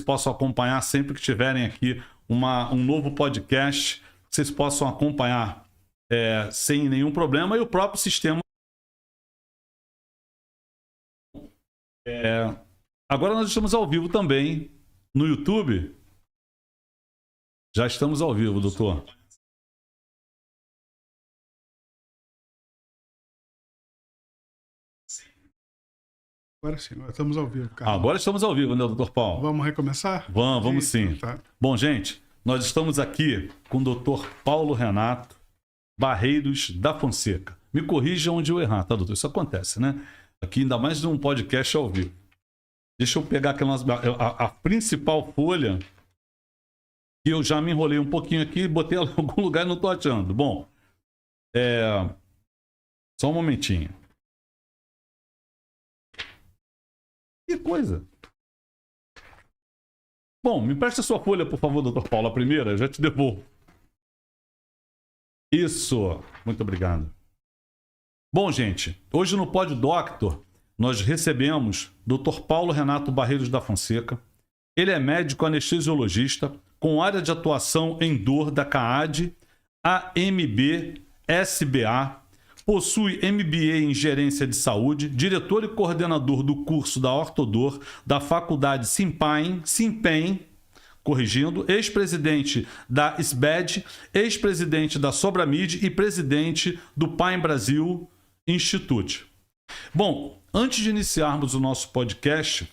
possam acompanhar sempre que tiverem aqui um novo podcast, vocês possam acompanhar sem nenhum problema, e o próprio sistema. Agora nós estamos ao vivo também no YouTube. Já estamos ao vivo, doutor. Agora sim, estamos ao vivo, Carlos. Agora estamos ao vivo, né, doutor Paulo? Vamos recomeçar? Vamos sim. Tá. Bom, gente, nós estamos aqui com o doutor Paulo Renato Barreiros da Fonseca. Me corrija onde eu errar, tá, doutor? Isso acontece, né? Aqui, ainda mais num podcast ao vivo. Deixa eu pegar aqui a principal folha, que eu já me enrolei um pouquinho aqui, botei ela em algum lugar e não estou achando. Bom, só um momentinho. Que coisa. Bom, me preste a sua folha, por favor, doutor Paulo, a primeira, eu já te devolvo. Isso, muito obrigado. Bom, gente, hoje no Pod Doctor, nós recebemos Dr. Paulo Renato Barreiros da Fonseca. Ele é médico anestesiologista com área de atuação em dor da CAAD, AMB, SBA, possui MBA em Gerência de Saúde, diretor e coordenador do curso da Ortodor da Faculdade Simpen, corrigindo, ex-presidente da SBED, ex-presidente da Sobramid e presidente do Pain Brasil Institute. Bom, antes de iniciarmos o nosso podcast,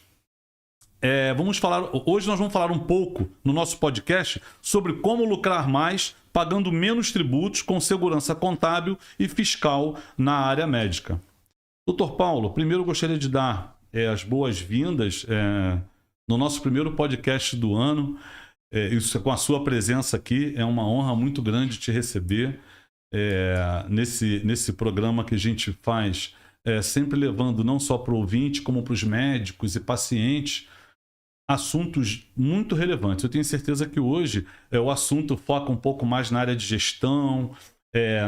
hoje nós vamos falar um pouco no nosso podcast sobre como lucrar mais pagando menos tributos com segurança contábil e fiscal na área médica. Doutor Paulo, primeiro eu gostaria de dar as boas-vindas no nosso primeiro podcast do ano. Isso com a sua presença aqui, é uma honra muito grande te receber nesse programa que a gente faz, sempre levando não só para o ouvinte, como para os médicos e pacientes, assuntos muito relevantes. Eu tenho certeza que hoje o assunto foca um pouco mais na área de gestão,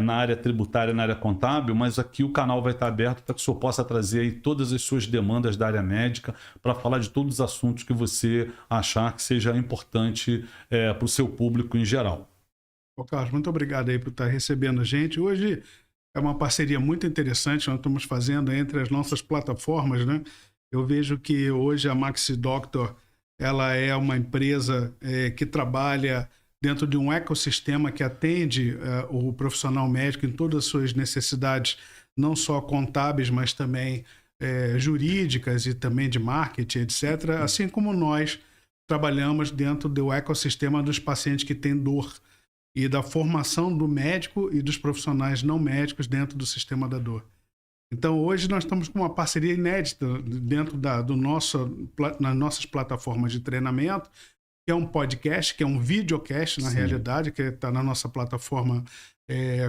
na área tributária, na área contábil, mas aqui o canal vai estar aberto para que o senhor possa trazer aí todas as suas demandas da área médica para falar de todos os assuntos que você achar que seja importante para o seu público em geral. Ô, Carlos, muito obrigado aí por estar recebendo a gente. Hoje é uma parceria muito interessante que nós estamos fazendo entre as nossas plataformas, né? Eu vejo que hoje a Maxi Doctor, ela é uma empresa que trabalha dentro de um ecossistema que atende o profissional médico em todas as suas necessidades, não só contábeis, mas também jurídicas e também de marketing, etc. Assim como nós trabalhamos dentro do ecossistema dos pacientes que têm dor e da formação do médico e dos profissionais não médicos dentro do sistema da dor. Então, hoje nós estamos com uma parceria inédita dentro nas nossas plataformas de treinamento, que é um podcast, que é um videocast, na realidade, que está na nossa plataforma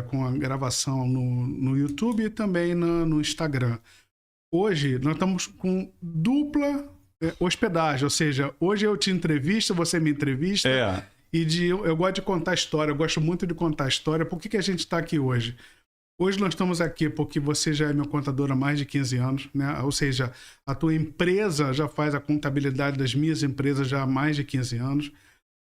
com a gravação no YouTube e também no Instagram. Hoje nós estamos com dupla hospedagem, ou seja, hoje eu te entrevisto, você me entrevista. Eu gosto de contar história, eu gosto muito de contar história. Por que a gente está aqui hoje? Hoje nós estamos aqui porque você já é meu contador há mais de 15 anos, né? Ou seja, a tua empresa já faz a contabilidade das minhas empresas já há mais de 15 anos.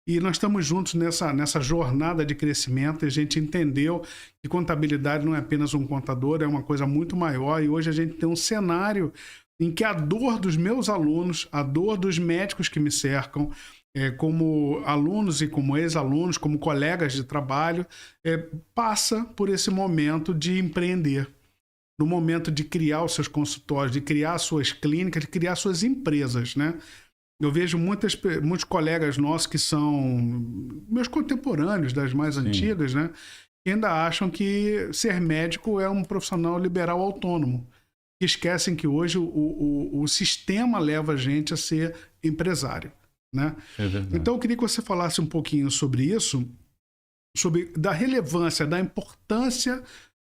E nós estamos juntos nessa jornada de crescimento. A gente entendeu que contabilidade não é apenas um contador, é uma coisa muito maior. E hoje a gente tem um cenário em que a dor dos meus alunos, a dor dos médicos que me cercam, como alunos e como ex-alunos, como colegas de trabalho, passa por esse momento de empreender, no momento de criar os seus consultórios, de criar suas clínicas, de criar suas empresas, né? Eu vejo muitos colegas nossos que são meus contemporâneos das mais antigas, né? Que ainda acham que ser médico é um profissional liberal autônomo. Que esquecem que hoje o sistema leva a gente a ser empresário. Né? Então eu queria que você falasse um pouquinho sobre isso, da relevância, da importância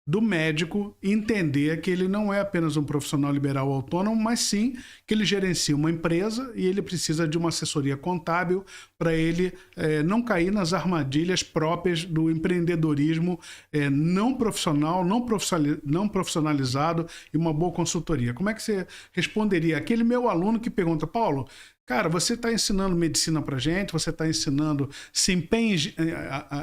do médico entender que ele não é apenas um profissional liberal autônomo, mas sim que ele gerencia uma empresa e ele precisa de uma assessoria contábil para ele não cair nas armadilhas próprias do empreendedorismo não profissional, não profissionalizado e uma boa consultoria. Como é que você responderia aquele meu aluno que pergunta, Paulo, cara, você está ensinando medicina para gente, você está ensinando,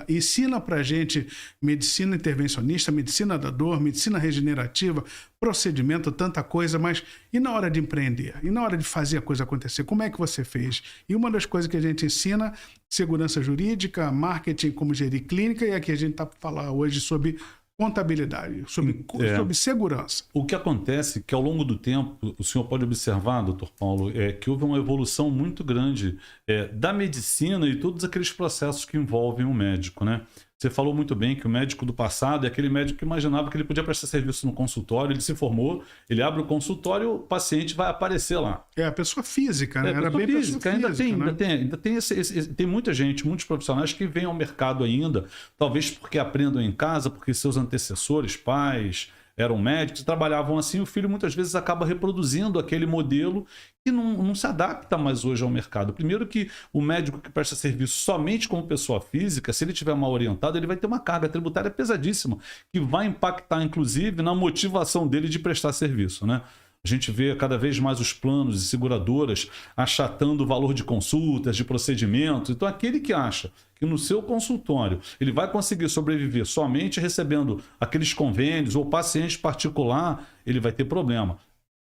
ensina para gente medicina intervencionista, medicina da dor, medicina regenerativa, procedimento, tanta coisa, mas e na hora de empreender? E na hora de fazer a coisa acontecer? Como é que você fez? E uma das coisas que a gente ensina, segurança jurídica, marketing, como gerir clínica, e aqui a gente está falando hoje sobre contabilidade, sobre segurança. O que acontece é que ao longo do tempo, o senhor pode observar, doutor Paulo, que houve uma evolução muito grande da medicina e todos aqueles processos que envolvem o médico, né? Você falou muito bem que o médico do passado é aquele médico que imaginava que ele podia prestar serviço no consultório, ele se formou, ele abre o consultório, o paciente vai aparecer lá. A pessoa física, né? Era bem física, ainda tem muita gente, muitos profissionais que vêm ao mercado ainda, talvez porque aprendam em casa, porque seus antecessores, pais, eram médicos, trabalhavam assim, o filho muitas vezes acaba reproduzindo aquele modelo que não se adapta mais hoje ao mercado. Primeiro que o médico que presta serviço somente como pessoa física, se ele estiver mal orientado, ele vai ter uma carga tributária pesadíssima, que vai impactar, inclusive, na motivação dele de prestar serviço, né? A gente vê cada vez mais os planos e seguradoras achatando o valor de consultas, de procedimentos. Então, aquele que acha que no seu consultório ele vai conseguir sobreviver somente recebendo aqueles convênios ou paciente particular, ele vai ter problema.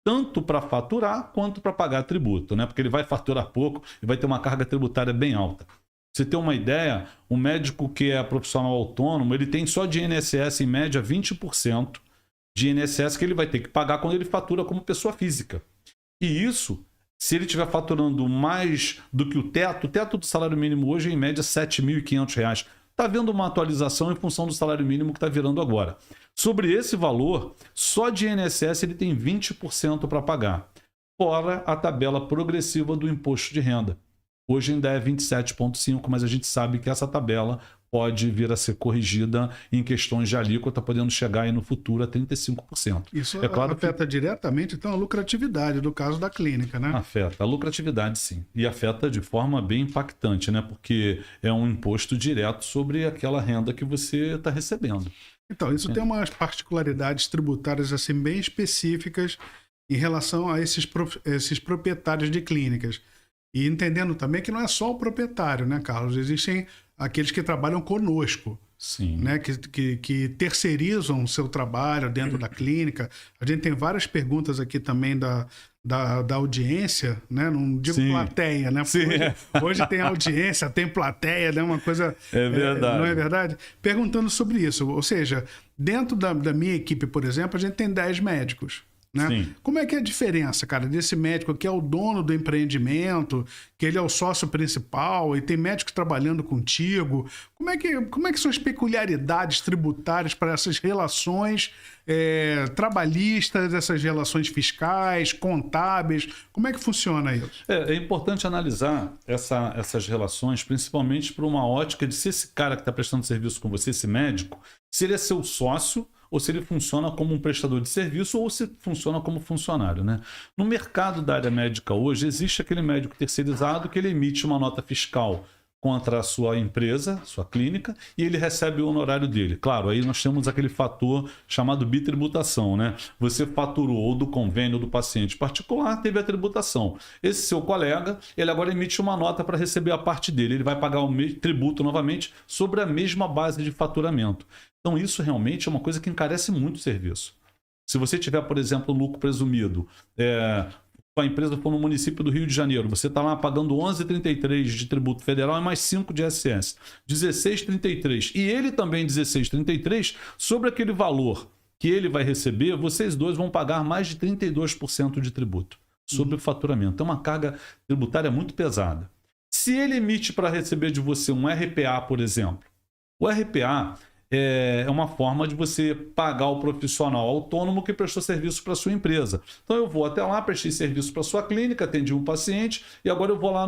Tanto para faturar quanto para pagar tributo, né? Porque ele vai faturar pouco e vai ter uma carga tributária bem alta. Pra você ter uma ideia, o médico que é profissional autônomo, ele tem só de INSS em média 20%. De INSS que ele vai ter que pagar quando ele fatura como pessoa física. E isso, se ele estiver faturando mais do que o teto do salário mínimo hoje é em média R$ 7.500. Está havendo uma atualização em função do salário mínimo que está virando agora. Sobre esse valor, só de INSS ele tem 20% para pagar, fora a tabela progressiva do imposto de renda. Hoje ainda é 27,5%, mas a gente sabe que essa tabela pode vir a ser corrigida em questões de alíquota, podendo chegar aí no futuro a 35%. Isso afeta diretamente, então, a lucratividade do caso da clínica, né? Afeta a lucratividade, sim. E afeta de forma bem impactante, né? Porque é um imposto direto sobre aquela renda que você está recebendo. Então, isso tem umas particularidades tributárias assim, bem específicas em relação a esses proprietários de clínicas. E entendendo também que não é só o proprietário, né, Carlos? Existem aqueles que trabalham conosco, sim, né, que terceirizam o seu trabalho dentro da clínica. A gente tem várias perguntas aqui também da audiência, né? Não digo sim, plateia, né? Hoje tem audiência, tem plateia, né? Uma coisa... É verdade. Não é verdade? Perguntando sobre isso. Ou seja, dentro da minha equipe, por exemplo, a gente tem 10 médicos. Né? Sim. Como é que é a diferença, cara, desse médico que é o dono do empreendimento, que ele é o sócio principal e tem médicos trabalhando contigo? Como é que são as peculiaridades tributárias para essas relações trabalhistas, essas relações fiscais, contábeis? Como é que funciona isso? É importante analisar essas relações, principalmente por uma ótica de se esse cara que está prestando serviço com você, esse médico, se ele é seu sócio ou se ele funciona como um prestador de serviço ou se funciona como funcionário, né? No mercado da área médica hoje, existe aquele médico terceirizado que ele emite uma nota fiscal contra a sua empresa, sua clínica, e ele recebe o honorário dele. Claro, aí nós temos aquele fator chamado bitributação, né? Você faturou ou do convênio do paciente particular, teve a tributação. Esse seu colega, ele agora emite uma nota para receber a parte dele. Ele vai pagar o tributo novamente sobre a mesma base de faturamento. Então isso realmente é uma coisa que encarece muito o serviço. Se você tiver, por exemplo, lucro presumido, a empresa for no município do Rio de Janeiro, você está lá pagando 11,33 de tributo federal e mais 5 de ISS, 16,33. E ele também 16,33, sobre aquele valor que ele vai receber, vocês dois vão pagar mais de 32% de tributo sobre o faturamento. É uma carga tributária muito pesada. Se ele emite para receber de você um RPA, por exemplo, o RPA é uma forma de você pagar o profissional autônomo que prestou serviço para sua empresa. Então eu vou até lá, prestei serviço para sua clínica, atendi um paciente e agora eu vou lá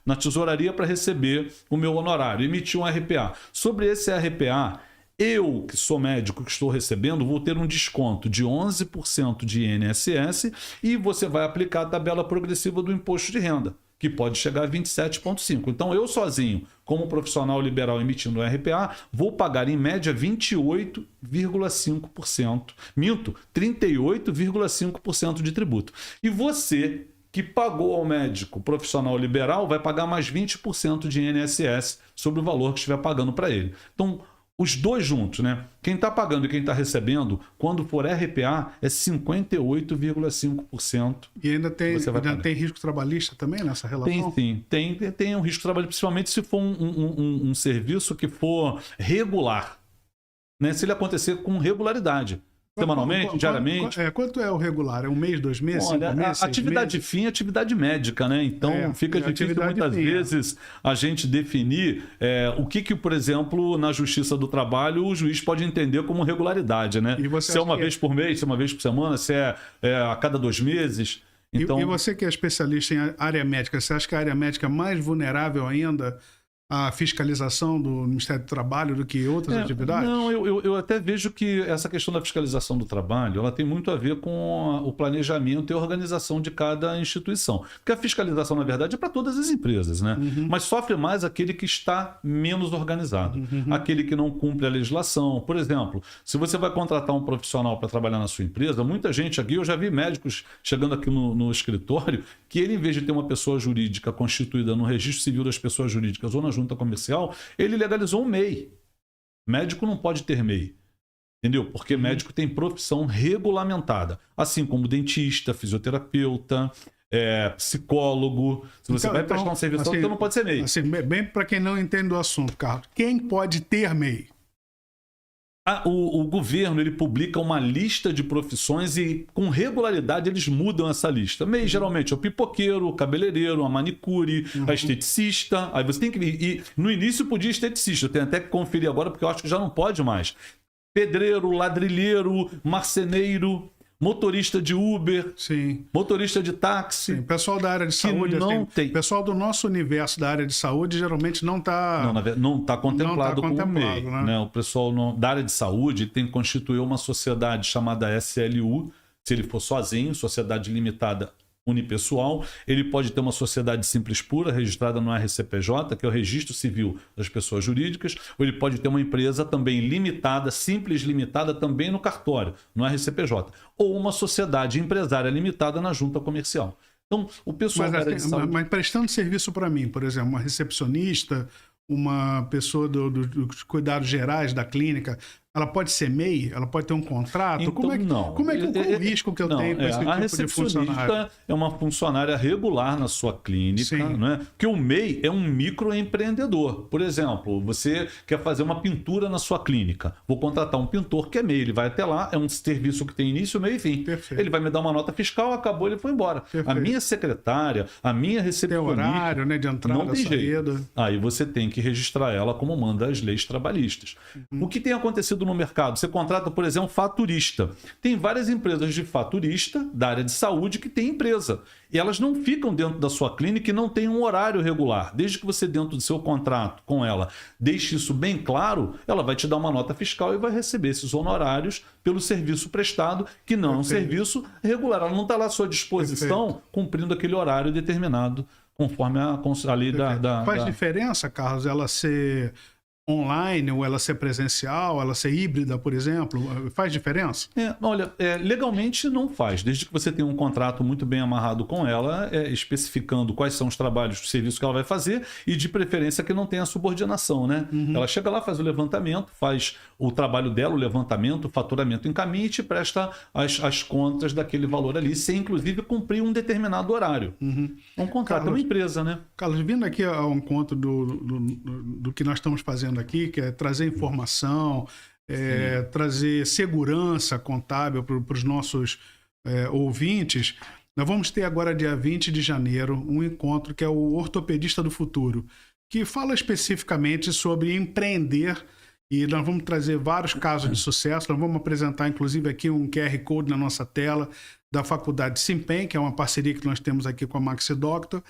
na tesouraria para receber o meu honorário, emitir um RPA. Sobre esse RPA, eu, que sou médico, que estou recebendo, vou ter um desconto de 11% de INSS e você vai aplicar a tabela progressiva do imposto de renda, que pode chegar a 27,5%. Então, eu sozinho, como profissional liberal emitindo RPA, vou pagar em média 28,5%. Minto, 38,5% de tributo. E você, que pagou ao médico profissional liberal vai pagar mais 20% de INSS sobre o valor que estiver pagando para ele. Então, os dois juntos, né? Quem está pagando e quem está recebendo, quando for RPA, é 58,5%. E ainda tem risco trabalhista também nessa relação? Tem sim. Tem um risco trabalhista, principalmente se for um serviço que for regular. Né? Se ele acontecer com regularidade. Semanalmente, diariamente. Quanto é o regular? É um mês, 2 meses? Olha, 5 meses, a atividade fim é atividade médica, né? Então fica difícil muitas vezes a gente definir o que, por exemplo, na Justiça do Trabalho o juiz pode entender como regularidade, né? Se é uma vez por mês, se é uma vez por semana, se é a cada 2 meses. Então... E você que é especialista em área médica, você acha que a área médica é mais vulnerável ainda à fiscalização do Ministério do Trabalho do que outras atividades? Não, eu até vejo que essa questão da fiscalização do trabalho, ela tem muito a ver com o planejamento e a organização de cada instituição. Porque a fiscalização, na verdade, é para todas as empresas, né? Mas sofre mais aquele que está menos organizado, aquele que não cumpre a legislação. Por exemplo, se você vai contratar um profissional para trabalhar na sua empresa, muita gente aqui, eu já vi médicos chegando aqui no escritório, que ele, em vez de ter uma pessoa jurídica constituída no registro civil das pessoas jurídicas ou na junta comercial, ele legalizou um MEI. Médico não pode ter MEI. Entendeu? Porque médico tem profissão regulamentada. Assim como dentista, fisioterapeuta, psicólogo. Se você vai prestar um serviço, assim, então não pode ser MEI. Assim, bem para quem não entende o assunto, Carlos, quem pode ter MEI? O governo ele publica uma lista de profissões e com regularidade eles mudam essa lista. MEI geralmente é o pipoqueiro, o cabeleireiro, a manicure, a esteticista. Aí você tem que ir. No início podia esteticista, eu tenho até que conferir agora porque eu acho que já não pode mais. Pedreiro, ladrilheiro, marceneiro, motorista de Uber, sim, motorista de táxi. Sim. Pessoal da área de saúde, não tem. Pessoal do nosso universo da área de saúde geralmente não está contemplado como MEI. Né? O pessoal da área de saúde tem que constituir uma sociedade chamada SLU, se ele for sozinho, Sociedade Limitada Unipessoal. Ele pode ter uma sociedade simples pura, registrada no RCPJ, que é o Registro Civil das Pessoas Jurídicas, ou ele pode ter uma empresa também limitada, simples limitada, também no cartório, no RCPJ, ou uma sociedade empresária limitada na junta comercial. Então, o pessoal da área de saúde... Mas prestando serviço para mim, por exemplo, uma recepcionista, uma pessoa dos cuidados gerais da clínica, ela pode ser MEI? Ela pode ter um contrato? Então, qual o risco que eu tenho com esse tipo de funcionário? A recepcionista é uma funcionária regular na sua clínica, né? Porque o MEI é um microempreendedor. Por exemplo, você quer fazer uma pintura na sua clínica. Vou contratar um pintor que é MEI. Ele vai até lá, é um serviço que tem início, meio e fim. Perfeito. Ele vai me dar uma nota fiscal, acabou, ele foi embora. Perfeito. A minha secretária, a minha recepcionista... Tem horário, né, de entrada, não tem saída. Jeito. Aí você tem que registrar ela como manda as leis trabalhistas. O que tem acontecido no mercado? Você contrata, por exemplo, faturista. Tem várias empresas de faturista da área de saúde que tem empresa. E elas não ficam dentro da sua clínica e não têm um horário regular. Desde que você, dentro do seu contrato com ela, deixe isso bem claro, ela vai te dar uma nota fiscal e vai receber esses honorários pelo serviço prestado, que não é um serviço regular. Ela não está lá à sua disposição, cumprindo aquele horário determinado, conforme a lei da... Faz diferença, Carlos, ela ser online ou ela ser presencial, ela ser híbrida, por exemplo? Faz diferença? Olha, legalmente não faz, desde que você tenha um contrato muito bem amarrado com ela, especificando quais são os trabalhos, os serviços que ela vai fazer e de preferência que não tenha subordinação, né? Ela chega lá, faz o levantamento, faz o trabalho dela, o levantamento, o faturamento encaminha e te presta as contas daquele valor ali, sem inclusive cumprir um determinado horário. Um contrato é uma empresa, né? Carlos, vindo aqui ao encontro do que nós estamos fazendo aqui, que é trazer informação, trazer segurança contábil para os nossos ouvintes, nós vamos ter agora, dia 20 de janeiro, um encontro que é o Ortopedista do Futuro, que fala especificamente sobre empreender, e nós vamos trazer vários casos de sucesso. Nós vamos apresentar, inclusive, aqui um QR Code na nossa tela da Faculdade Simpen, que é uma parceria que nós temos aqui com a MaxiDoctor.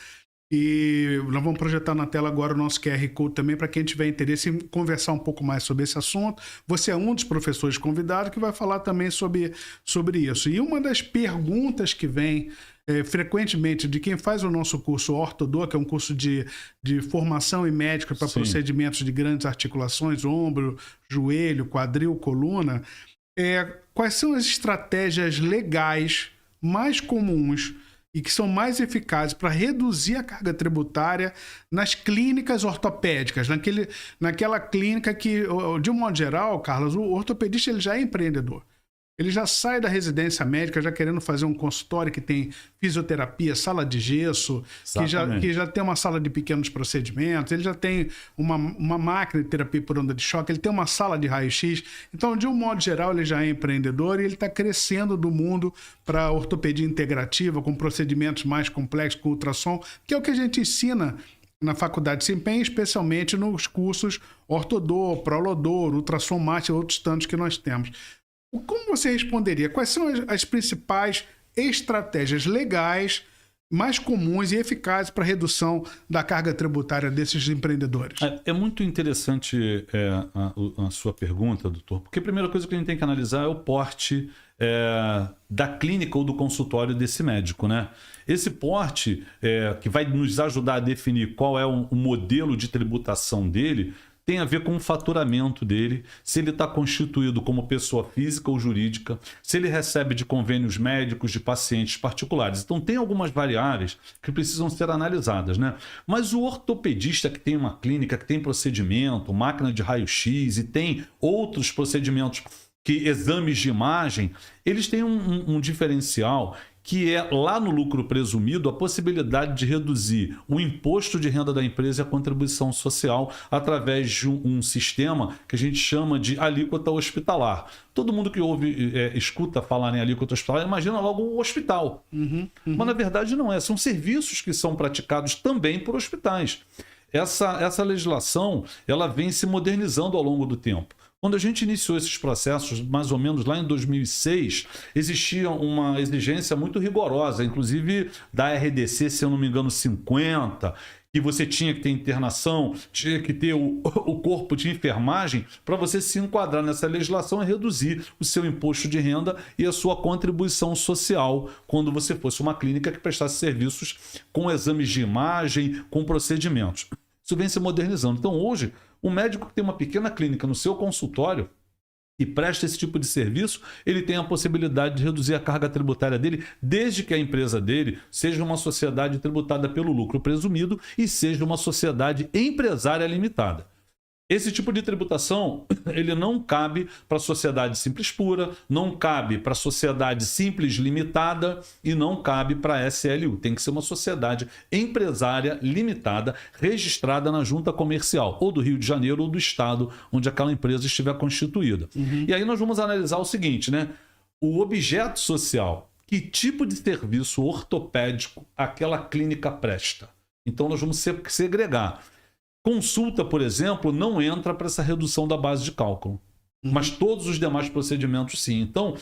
E nós vamos projetar na tela agora o nosso QR Code também para quem tiver interesse em conversar um pouco mais sobre esse assunto. Você é um dos professores convidados que vai falar também sobre isso. E uma das perguntas que vem frequentemente de quem faz o nosso curso Ortodor, que é um curso de formação em médica para procedimentos de grandes articulações, ombro, joelho, quadril, coluna, quais são as estratégias legais mais comuns e que são mais eficazes para reduzir a carga tributária nas clínicas ortopédicas, naquela clínica que, de um modo geral, Carlos, o ortopedista ele já é empreendedor. Ele já sai da residência médica já querendo fazer um consultório que tem fisioterapia, sala de gesso, que já tem uma sala de pequenos procedimentos, ele já tem uma máquina de terapia por onda de choque, ele tem uma sala de raio-x. Então, de um modo geral, ele já é empreendedor e ele está crescendo do mundo para ortopedia integrativa, com procedimentos mais complexos, com ultrassom, que é o que a gente ensina na faculdade de desempenho, especialmente nos cursos ortodor, prolodor, ultrassom mate e outros tantos que nós temos. Como você responderia? Quais são as principais estratégias legais mais comuns e eficazes para a redução da carga tributária desses empreendedores? É muito interessante a sua pergunta, doutor, porque a primeira coisa que a gente tem que analisar é o porte da clínica ou do consultório desse médico, né? Esse porte que vai nos ajudar a definir qual é o modelo de tributação dele tem a ver com o faturamento dele, se ele está constituído como pessoa física ou jurídica, se ele recebe de convênios médicos de pacientes particulares. Então, tem algumas variáveis que precisam ser analisadas, né? Mas o ortopedista que tem uma clínica, que tem procedimento, máquina de raio-x e tem outros procedimentos, exames de imagem, eles têm um diferencial que é, lá no lucro presumido, a possibilidade de reduzir o imposto de renda da empresa e a contribuição social através de um sistema que a gente chama de alíquota hospitalar. Todo mundo que escuta falar em alíquota hospitalar, imagina logo um hospital. Mas, na verdade, não é. São serviços que são praticados também por hospitais. Essa legislação ela vem se modernizando ao longo do tempo. Quando a gente iniciou esses processos, mais ou menos lá em 2006, existia uma exigência muito rigorosa, inclusive da RDC, se eu não me engano, 50, que você tinha que ter internação, tinha que ter o corpo de enfermagem para você se enquadrar nessa legislação e reduzir o seu imposto de renda e a sua contribuição social quando você fosse uma clínica que prestasse serviços com exames de imagem, com procedimentos. Isso vem se modernizando. Então, hoje, o médico que tem uma pequena clínica no seu consultório e presta esse tipo de serviço, ele tem a possibilidade de reduzir a carga tributária dele, desde que a empresa dele seja uma sociedade tributada pelo lucro presumido e seja uma sociedade empresária limitada. Esse tipo de tributação, ele não cabe para a sociedade simples pura, não cabe para a sociedade simples limitada e não cabe para a SLU. Tem que ser uma sociedade empresária limitada, registrada na junta comercial, ou do Rio de Janeiro ou do estado onde aquela empresa estiver constituída. E aí nós vamos analisar o seguinte, né? O objeto social, que tipo de serviço ortopédico aquela clínica presta? Então nós vamos segregar. Consulta, por exemplo, não entra para essa redução da base de cálculo. Mas todos os demais procedimentos, sim. Então,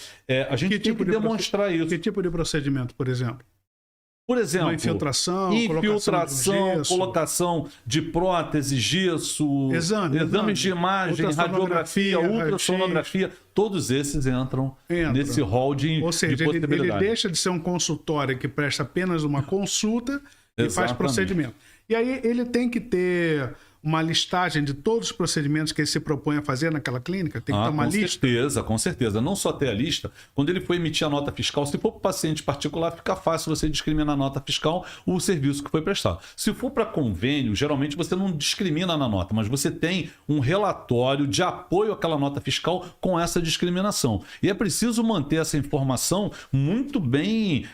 a gente tem que demonstrar isso. Que tipo de procedimento, por exemplo? Por exemplo, uma infiltração, colocação de prótese, gesso, exames de imagem, radiografia, ultrassonografia, todos esses entram nesse rol de possibilidades. Ele deixa de ser um consultório que presta apenas uma consulta e faz procedimento. E aí ele tem que ter uma listagem de todos os procedimentos que ele se propõe a fazer naquela clínica? Tem que ter uma lista? Com certeza. Não só ter a lista, quando ele for emitir a nota fiscal, se for para o paciente particular, fica fácil você discriminar na nota fiscal o serviço que foi prestado. Se for para convênio, geralmente você não discrimina na nota, mas você tem um relatório de apoio àquela nota fiscal com essa discriminação. E é preciso manter essa informação muito bem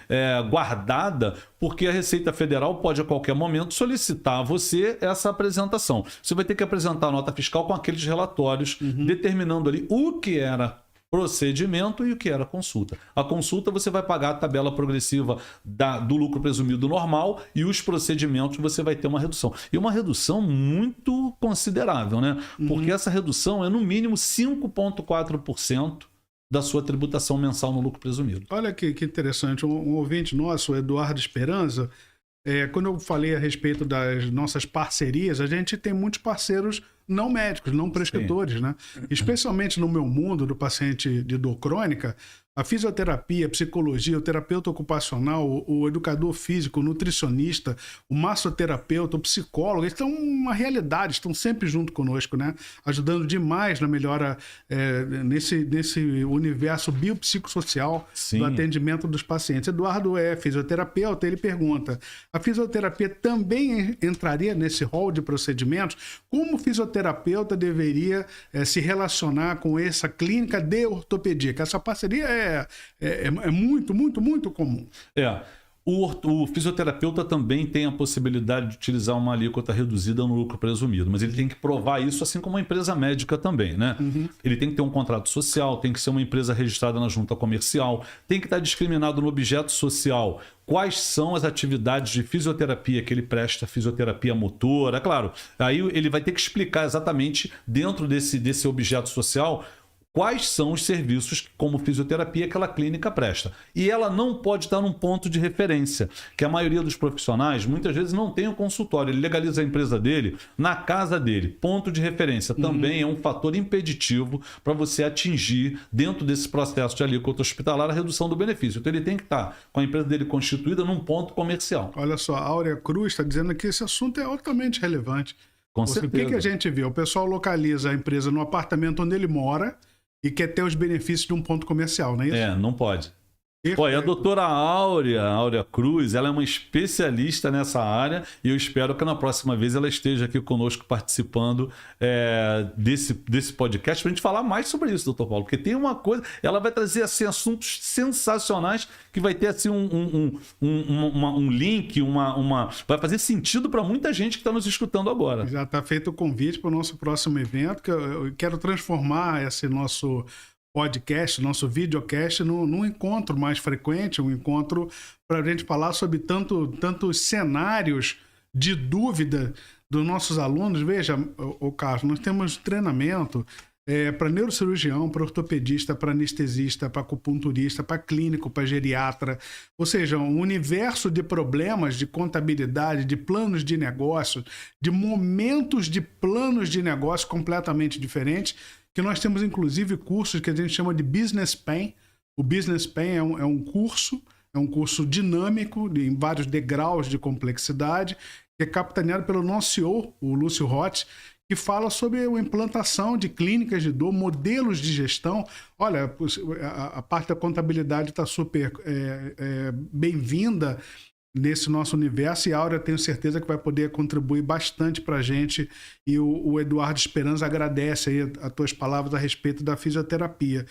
guardada, porque a Receita Federal pode a qualquer momento solicitar a você essa apresentação. Você vai ter que apresentar a nota fiscal com aqueles relatórios, determinando ali o que era procedimento e o que era consulta. A consulta você vai pagar a tabela progressiva do lucro presumido normal e os procedimentos você vai ter uma redução. E uma redução muito considerável, né? Porque essa redução é no mínimo 5,4% da sua tributação mensal no lucro presumido. Olha que interessante. Um ouvinte nosso, o Eduardo Esperança, quando eu falei a respeito das nossas parcerias, a gente tem muitos parceiros não médicos, não prescritores, né? Especialmente no meu mundo do paciente de dor crônica, A fisioterapia, a psicologia, o terapeuta ocupacional, o educador físico, o nutricionista, o massoterapeuta, o psicólogo, eles estão uma realidade, estão sempre junto conosco, né? Ajudando demais na melhora nesse universo biopsicossocial do atendimento dos pacientes. Eduardo é fisioterapeuta, ele pergunta, a fisioterapia também entraria nesse rol de procedimentos? Como o fisioterapeuta deveria se relacionar com essa clínica de ortopedia? Que essa parceria é muito, muito, muito comum. O fisioterapeuta também tem a possibilidade de utilizar uma alíquota reduzida no lucro presumido, mas ele tem que provar isso, assim como a empresa médica também, né? Ele tem que ter um contrato social, tem que ser uma empresa registrada na junta comercial, tem que estar discriminado no objeto social quais são as atividades de fisioterapia que ele presta, fisioterapia motora, claro. Aí ele vai ter que explicar exatamente dentro desse objeto social quais são os serviços como fisioterapia que aquela clínica presta. E ela não pode estar num ponto de referência, que a maioria dos profissionais muitas vezes não tem o consultório, ele legaliza a empresa dele na casa dele. Ponto de referência também é um fator impeditivo para você atingir, dentro desse processo de alíquota hospitalar, a redução do benefício. Então ele tem que estar com a empresa dele constituída num ponto comercial. Olha só, a Áurea Cruz está dizendo que esse assunto é altamente relevante. Com certeza. O que a gente vê? O pessoal localiza a empresa no apartamento onde ele mora e quer ter os benefícios de um ponto comercial, não é isso? Não pode. Pô, e a doutora Áurea Cruz, ela é uma especialista nessa área e eu espero que na próxima vez ela esteja aqui conosco participando desse podcast para a gente falar mais sobre isso, doutor Paulo, porque tem uma coisa, ela vai trazer assim, assuntos sensacionais que vai ter assim, um link, vai fazer sentido para muita gente que está nos escutando agora. Já está feito o convite para o nosso próximo evento, que eu quero transformar esse nosso podcast, nosso videocast, num encontro mais frequente, um encontro para a gente falar sobre tantos cenários de dúvida dos nossos alunos. Veja, Carlos, nós temos treinamento para neurocirurgião, para ortopedista, para anestesista, para acupunturista, para clínico, para geriatra. Ou seja, um universo de problemas de contabilidade, de planos de negócio, de momentos de planos de negócio completamente diferentes, que nós temos, inclusive, cursos que a gente chama de Business Pen. O Business Pen é um curso dinâmico, em vários degraus de complexidade, que é capitaneado pelo nosso CEO, o Lúcio Rotti, que fala sobre a implantação de clínicas de dor, modelos de gestão. Olha, a parte da contabilidade está super bem-vinda nesse nosso universo, e a Áurea, tenho certeza que vai poder contribuir bastante para a gente, e o Eduardo Esperança agradece aí as tuas palavras a respeito da fisioterapia.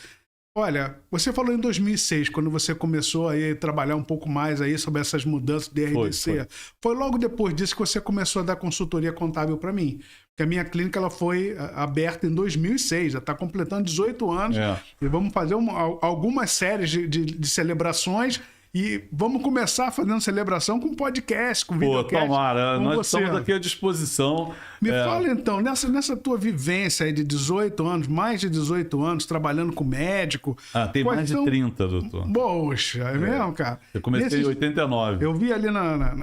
Olha, você falou em 2006, quando você começou aí a trabalhar um pouco mais aí sobre essas mudanças de RDC. Foi logo depois disso que você começou a dar consultoria contábil para mim. Porque a minha clínica ela foi aberta em 2006, já está completando 18 anos. E vamos fazer algumas séries de celebrações. E vamos começar fazendo celebração com podcast, com videocast. Tomara, nós estamos aqui à disposição. Me fala então, nessa tua vivência aí de 18 anos, mais de 18 anos, trabalhando com médico. Tem mais de 30, doutor. Poxa, é mesmo, cara? Eu comecei em 89. Eu vi ali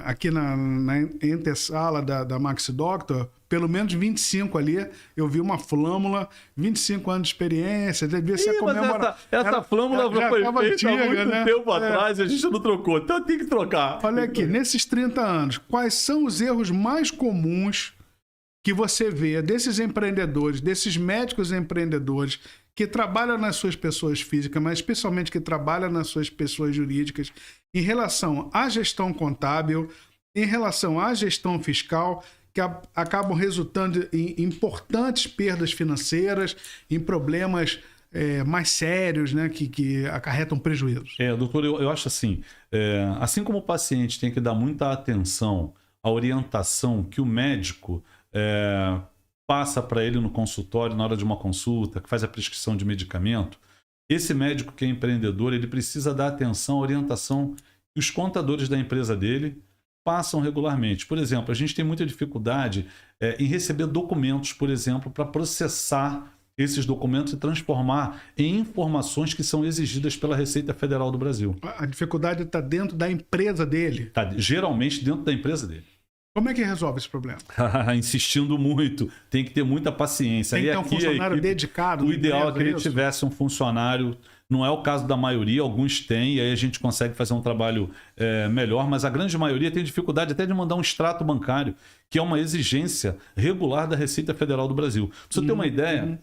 aqui na antessala da Maxi Doctor, pelo menos 25 ali, eu vi uma flâmula, 25 anos de experiência, devia ser comemorar. Essa flâmula foi feita há muito tempo atrás e a gente não trocou, então tem que trocar. Olha aqui, nesses 30 anos, quais são os erros mais comuns que você vê desses empreendedores, desses médicos empreendedores que trabalham nas suas pessoas físicas, mas especialmente que trabalham nas suas pessoas jurídicas, em relação à gestão contábil, em relação à gestão fiscal, que acabam resultando em importantes perdas financeiras, em problemas mais sérios, né, que acarretam prejuízos. Doutor, eu acho assim, assim como o paciente tem que dar muita atenção à orientação que o médico passa para ele no consultório, na hora de uma consulta, que faz a prescrição de medicamento, esse médico que é empreendedor, ele precisa dar atenção à orientação que os contadores da empresa dele passam regularmente. Por exemplo, a gente tem muita dificuldade em receber documentos, por exemplo, para processar esses documentos e transformar em informações que são exigidas pela Receita Federal do Brasil. A dificuldade está dentro da empresa dele? Está geralmente dentro da empresa dele. Como é que resolve esse problema? Insistindo muito, tem que ter muita paciência. Tem que ter um funcionário dedicado. O ideal é que ele tivesse um funcionário Não é o caso da maioria, alguns têm, e aí a gente consegue fazer um trabalho melhor, mas a grande maioria tem dificuldade até de mandar um extrato bancário, que é uma exigência regular da Receita Federal do Brasil. Pra você ter uma ideia,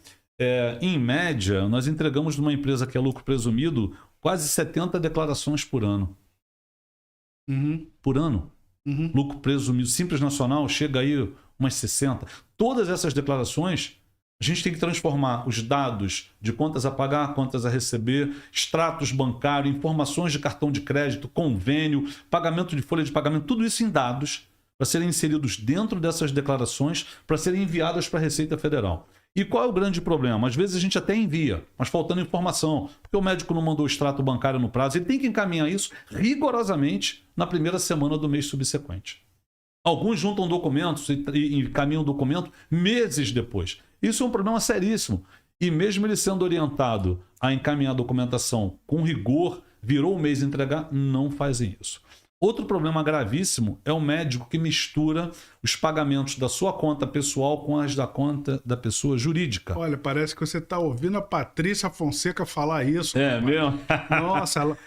em média, nós entregamos numa empresa que é lucro presumido quase 70 declarações por ano. Por ano. Lucro presumido Simples Nacional chega aí umas 60. Todas essas declarações, a gente tem que transformar os dados de contas a pagar, contas a receber, extratos bancários, informações de cartão de crédito, convênio, pagamento de folha de pagamento, tudo isso em dados para serem inseridos dentro dessas declarações para serem enviadas para a Receita Federal. E qual é o grande problema? Às vezes a gente até envia, mas faltando informação, porque o médico não mandou o extrato bancário no prazo, ele tem que encaminhar isso rigorosamente na primeira semana do mês subsequente. Alguns juntam documentos e encaminham o documento meses depois. Isso é um problema seríssimo. E mesmo ele sendo orientado a encaminhar a documentação com rigor, virou o mês entregar, não fazem isso. Outro problema gravíssimo é o médico que mistura os pagamentos da sua conta pessoal com as da conta da pessoa jurídica. Olha, parece que você está ouvindo a Patrícia Fonseca falar isso. É mesmo? Nossa,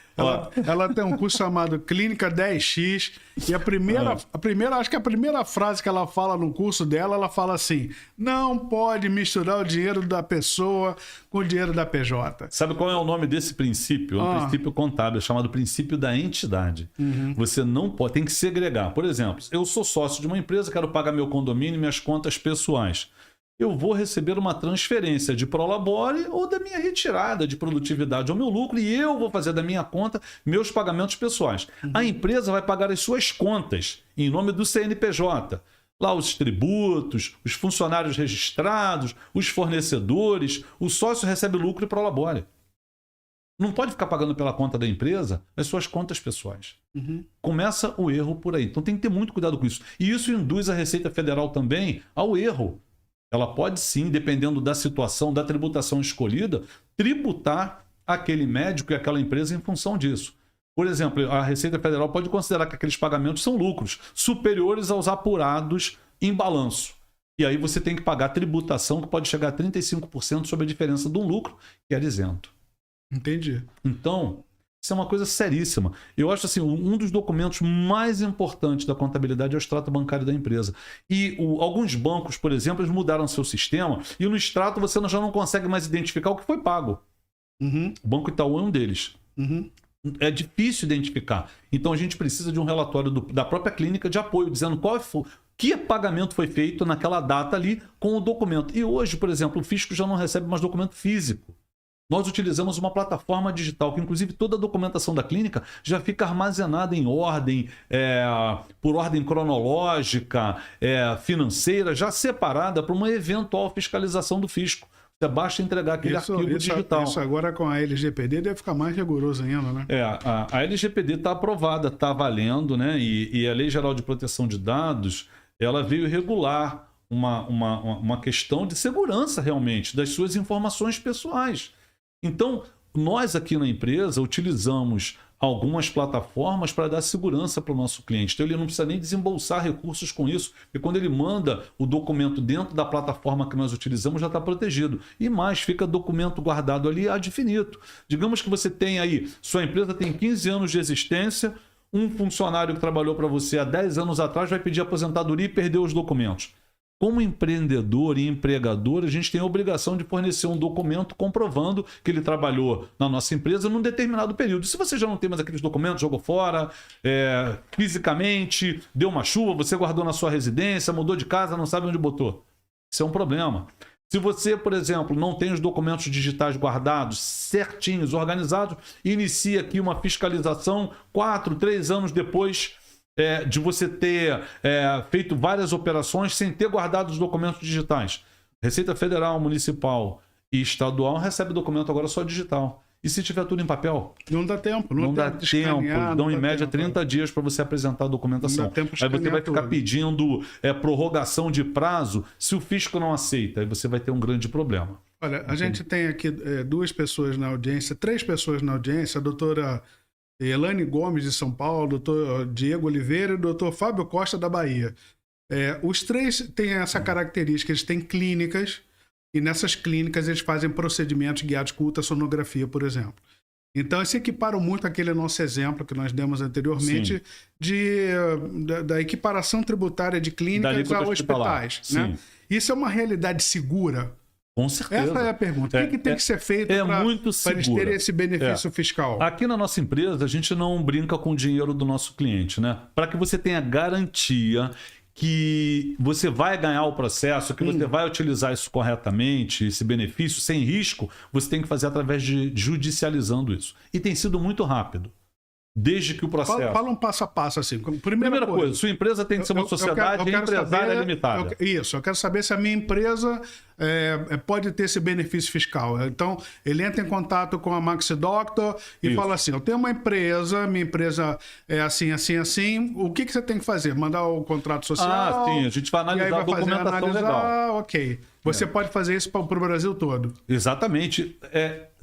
ela tem um curso chamado Clínica 10X e acho que a primeira frase que ela fala no curso dela, ela fala assim: não pode misturar o dinheiro da pessoa com o dinheiro da PJ. Sabe qual é o nome desse princípio? É um princípio contábil, chamado princípio da entidade. Você não pode, tem que segregar. Por exemplo, eu sou sócio de uma empresa, quero pagar meu condomínio e minhas contas pessoais. Eu vou receber uma transferência de prolabore ou da minha retirada de produtividade ao meu lucro e eu vou fazer da minha conta meus pagamentos pessoais. A empresa vai pagar as suas contas em nome do CNPJ. Lá os tributos, os funcionários registrados, os fornecedores, o sócio recebe lucro e prolabore. Não pode ficar pagando pela conta da empresa as suas contas pessoais. Começa o erro por aí. Então tem que ter muito cuidado com isso. E isso induz a Receita Federal também ao erro. Ela pode sim, dependendo da situação, da tributação escolhida, tributar aquele médico e aquela empresa em função disso. Por exemplo, a Receita Federal pode considerar que aqueles pagamentos são lucros superiores aos apurados em balanço. E aí você tem que pagar tributação que pode chegar a 35% sobre a diferença de um lucro que era isento. Entendi. Então, isso é uma coisa seríssima. Eu acho assim, um dos documentos mais importantes da contabilidade é o extrato bancário da empresa. E alguns bancos, por exemplo, eles mudaram seu sistema e no extrato você já não consegue mais identificar o que foi pago. O Banco Itaú é um deles. É difícil identificar. Então a gente precisa de um relatório da própria clínica de apoio, dizendo que pagamento foi feito naquela data ali com o documento. E hoje, por exemplo, o fisco já não recebe mais documento físico. Nós utilizamos uma plataforma digital que, inclusive, toda a documentação da clínica já fica armazenada em ordem, por ordem cronológica, financeira, já separada para uma eventual fiscalização do fisco. Você basta entregar aquele arquivo digital. Isso agora com a LGPD deve ficar mais rigoroso ainda, né? A LGPD está aprovada, está valendo, né? E a Lei Geral de Proteção de Dados, ela veio regular uma questão de segurança, realmente, das suas informações pessoais. Então, nós aqui na empresa utilizamos algumas plataformas para dar segurança para o nosso cliente. Então, ele não precisa nem desembolsar recursos com isso, porque quando ele manda o documento dentro da plataforma que nós utilizamos, já está protegido. E mais, fica documento guardado ali ad infinito. Digamos que você tem aí, sua empresa tem 15 anos de existência, um funcionário que trabalhou para você há 10 anos atrás vai pedir aposentadoria e perdeu os documentos. Como empreendedor e empregador, a gente tem a obrigação de fornecer um documento comprovando que ele trabalhou na nossa empresa num determinado período. Se você já não tem mais aqueles documentos, jogou fora, fisicamente, deu uma chuva, você guardou na sua residência, mudou de casa, não sabe onde botou. Isso é um problema. Se você, por exemplo, não tem os documentos digitais guardados, certinhos, organizados, inicia aqui uma fiscalização 4, 3 anos depois de você ter feito várias operações sem ter guardado os documentos digitais. Receita Federal, Municipal e Estadual recebe documento agora só digital. E se tiver tudo em papel? Não dá tempo. Não dá tempo. Dão em média 30 dias para você apresentar a documentação. Aí você vai ficar pedindo prorrogação de prazo se o fisco não aceita. Aí você vai ter um grande problema. Olha, a gente tem aqui 2 pessoas na audiência, 3 pessoas na audiência, a doutora Elane Gomes, de São Paulo, doutor Diego Oliveira e o doutor Fábio Costa, da Bahia. Os 3 têm essa característica, eles têm clínicas e nessas clínicas eles fazem procedimentos guiados com ultrassonografia, por exemplo. Então, se equiparam muito àquele nosso exemplo que nós demos anteriormente da equiparação tributária de clínicas a hospitais. Né? Isso é uma realidade segura? Com certeza. Essa é a pergunta. O que tem que ser feito para eles terem esse benefício fiscal? Aqui na nossa empresa, a gente não brinca com o dinheiro do nosso cliente, né? Para que você tenha garantia que você vai ganhar o processo, que você vai utilizar isso corretamente, esse benefício, sem risco, você tem que fazer através de judicializando isso. E tem sido muito rápido. Desde que o processo... Fala um passo a passo, assim. Primeira coisa, sua empresa tem que ser uma sociedade empresária limitada. Eu quero saber se a minha empresa pode ter esse benefício fiscal. Então, ele entra em contato com a Maxi Doctor e fala assim, eu tenho uma empresa, minha empresa é assim, assim, assim, o que você tem que fazer? Mandar o contrato social? Sim, a gente vai analisar a documentação legal. Ok. Você pode fazer isso para o Brasil todo? Exatamente.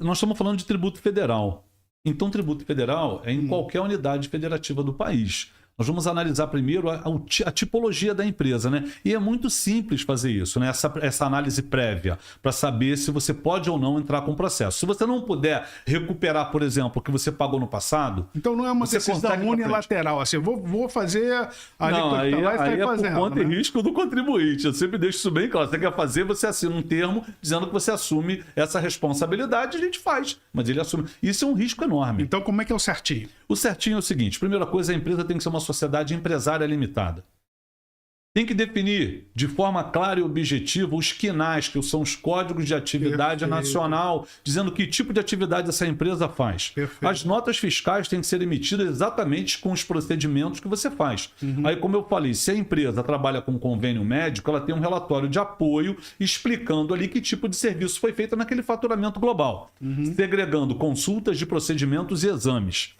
Nós estamos falando de tributo federal. Então, tributo federal é em qualquer unidade federativa do país. Nós vamos analisar primeiro a tipologia da empresa, né? E é muito simples fazer isso, né? Essa análise prévia, para saber se você pode ou não entrar com o processo. Se você não puder recuperar, por exemplo, o que você pagou no passado... Então não é uma decisão unilateral, assim, vou fazer... Aí é por conta e risco do contribuinte. Eu sempre deixo isso bem claro. Você quer fazer, você assina um termo dizendo que você assume essa responsabilidade, a gente faz, mas ele assume. Isso é um risco enorme. Então como é que é o certinho? O certinho é o seguinte, primeira coisa, a empresa tem que ser uma sociedade empresária limitada. Tem que definir de forma clara e objetiva os QNAs, que são os Códigos de Atividade Nacional, dizendo que tipo de atividade essa empresa faz. As notas fiscais têm que ser emitidas exatamente com os procedimentos que você faz. Aí, como eu falei, se a empresa trabalha com convênio médico, ela tem um relatório de apoio explicando ali que tipo de serviço foi feito naquele faturamento global, segregando consultas de procedimentos e exames.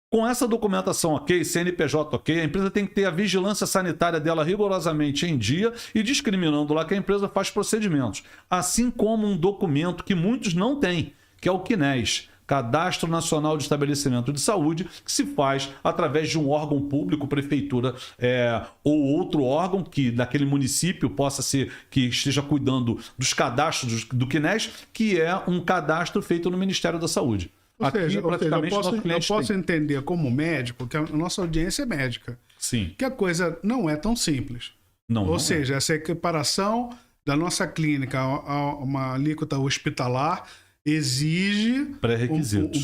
Com essa documentação ok, CNPJ ok, a empresa tem que ter a vigilância sanitária dela rigorosamente em dia e discriminando lá que a empresa faz procedimentos. Assim como um documento que muitos não têm, que é o CNES, Cadastro Nacional de Estabelecimento de Saúde, que se faz através de um órgão público, prefeitura ou outro órgão que daquele município possa ser, que esteja cuidando dos cadastros do CNES, que é um cadastro feito no Ministério da Saúde. Ou seja, eu posso entender como médico, que a nossa audiência é médica, que a coisa não é tão simples. Ou seja, essa equiparação da nossa clínica a uma alíquota hospitalar exige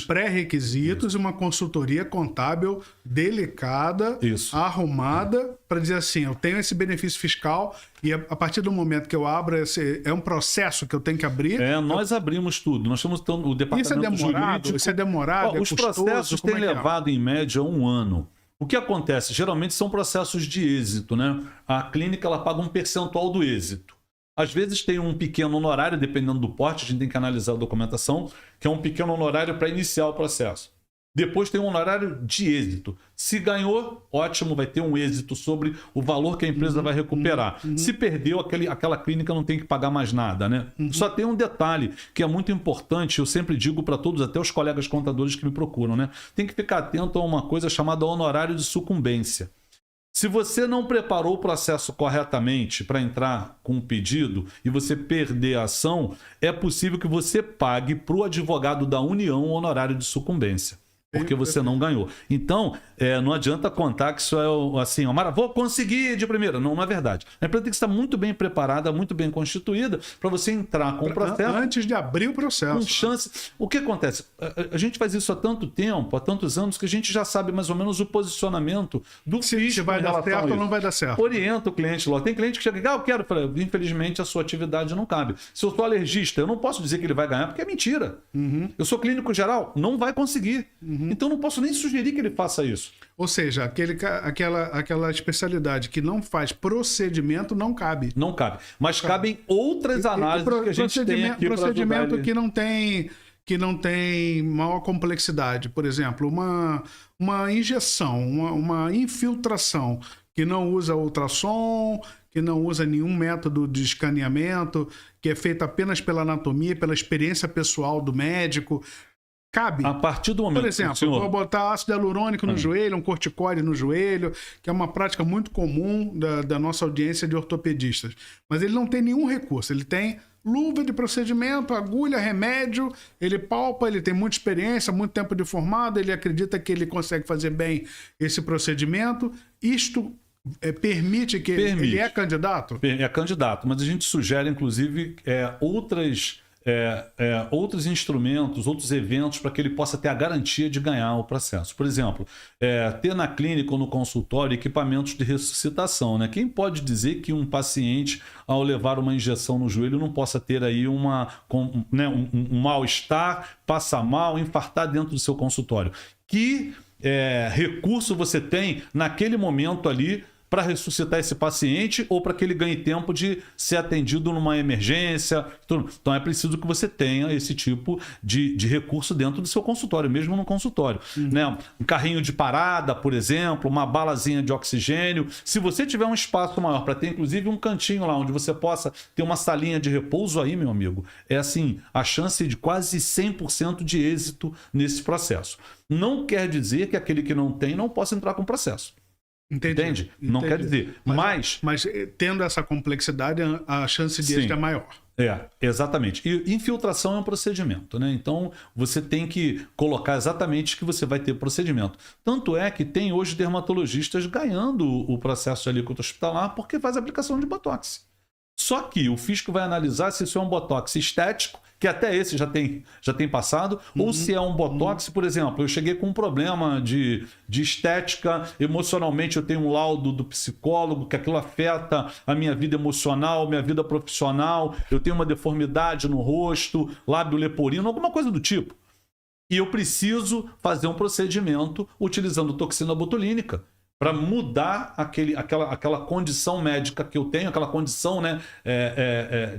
pré-requisitos e uma consultoria contábil delicada, arrumada, para dizer assim, eu tenho esse benefício fiscal e a partir do momento que eu abro, é um processo que eu tenho que abrir. Nós abrimos tudo. Nós estamos tendo o departamento jurídico. Isso é demorado, os processos têm levado, em média, 1 ano. O que acontece? Geralmente são processos de êxito, né? A clínica ela paga um percentual do êxito. Às vezes tem um pequeno honorário, dependendo do porte, a gente tem que analisar a documentação, que é um pequeno honorário para iniciar o processo. Depois tem um honorário de êxito. Se ganhou, ótimo, vai ter um êxito sobre o valor que a empresa vai recuperar. Se perdeu, aquela clínica não tem que pagar mais nada, né? Só tem um detalhe que é muito importante, eu sempre digo para todos, até os colegas contadores que me procuram, né? Tem que ficar atento a uma coisa chamada honorário de sucumbência. Se você não preparou o processo corretamente para entrar com um pedido e você perder a ação, é possível que você pague para o advogado da União o honorário de sucumbência, porque você não ganhou. Então, não adianta contar que isso é assim, vou conseguir de primeira. Não é verdade. A empresa tem que estar muito bem preparada, muito bem constituída para você entrar com o processo. Antes de abrir o processo. Com chance. O que acontece? A gente faz isso há tanto tempo, há tantos anos, que a gente já sabe mais ou menos o posicionamento do fisco. Se vai dar certo ou não vai dar certo. Orienta o cliente lá. Tem cliente que chega e eu quero. Infelizmente, a sua atividade não cabe. Se eu sou alergista, eu não posso dizer que ele vai ganhar, porque é mentira. Eu sou clínico geral, não vai conseguir. Então, não posso nem sugerir que ele faça isso. Ou seja, aquela especialidade que não faz procedimento não cabe. Não cabe. Mas cabem outras análises que a gente tem aqui para procedimento que não tem maior complexidade. Por exemplo, uma injeção, uma infiltração que não usa ultrassom, que não usa nenhum método de escaneamento, que é feita apenas pela anatomia, pela experiência pessoal do médico. Cabe. A partir do momento... Por exemplo, senhor... vou botar ácido hialurônico no joelho, um corticóide no joelho, que é uma prática muito comum da nossa audiência de ortopedistas. Mas ele não tem nenhum recurso. Ele tem luva de procedimento, agulha, remédio, ele palpa, ele tem muita experiência, muito tempo de formado, ele acredita que ele consegue fazer bem esse procedimento. Isto permite que ele é candidato? É candidato, mas a gente sugere, inclusive, outros instrumentos, outros eventos para que ele possa ter a garantia de ganhar o processo. Por exemplo, ter na clínica ou no consultório equipamentos de ressuscitação, né? Quem pode dizer que um paciente, ao levar uma injeção no joelho, não possa ter aí um mal-estar, passar mal, infartar dentro do seu consultório? Que recurso você tem naquele momento ali para ressuscitar esse paciente ou para que ele ganhe tempo de ser atendido numa emergência? Então é preciso que você tenha esse tipo de recurso dentro do seu consultório, mesmo no consultório. Né? Um carrinho de parada, por exemplo, uma balazinha de oxigênio. Se você tiver um espaço maior para ter, inclusive, um cantinho lá onde você possa ter uma salinha de repouso aí, meu amigo, é assim, a chance de quase 100% de êxito nesse processo. Não quer dizer que aquele que não tem não possa entrar com o processo. Entende? Não quer dizer. Mas tendo essa complexidade, a chance de êxito é maior. Exatamente. E infiltração é um procedimento, né? Então, você tem que colocar exatamente que você vai ter procedimento. Tanto é que tem hoje dermatologistas ganhando o processo de alíquota hospitalar porque faz aplicação de botox. Só que o fisco vai analisar se isso é um botox estético, que até esse já tem passado, ou se é um botox, por exemplo, eu cheguei com um problema de estética, emocionalmente eu tenho um laudo do psicólogo, que aquilo afeta a minha vida emocional, minha vida profissional, eu tenho uma deformidade no rosto, lábio leporino, alguma coisa do tipo. E eu preciso fazer um procedimento utilizando toxina botulínica, para mudar aquela condição médica que eu tenho, aquela condição, né,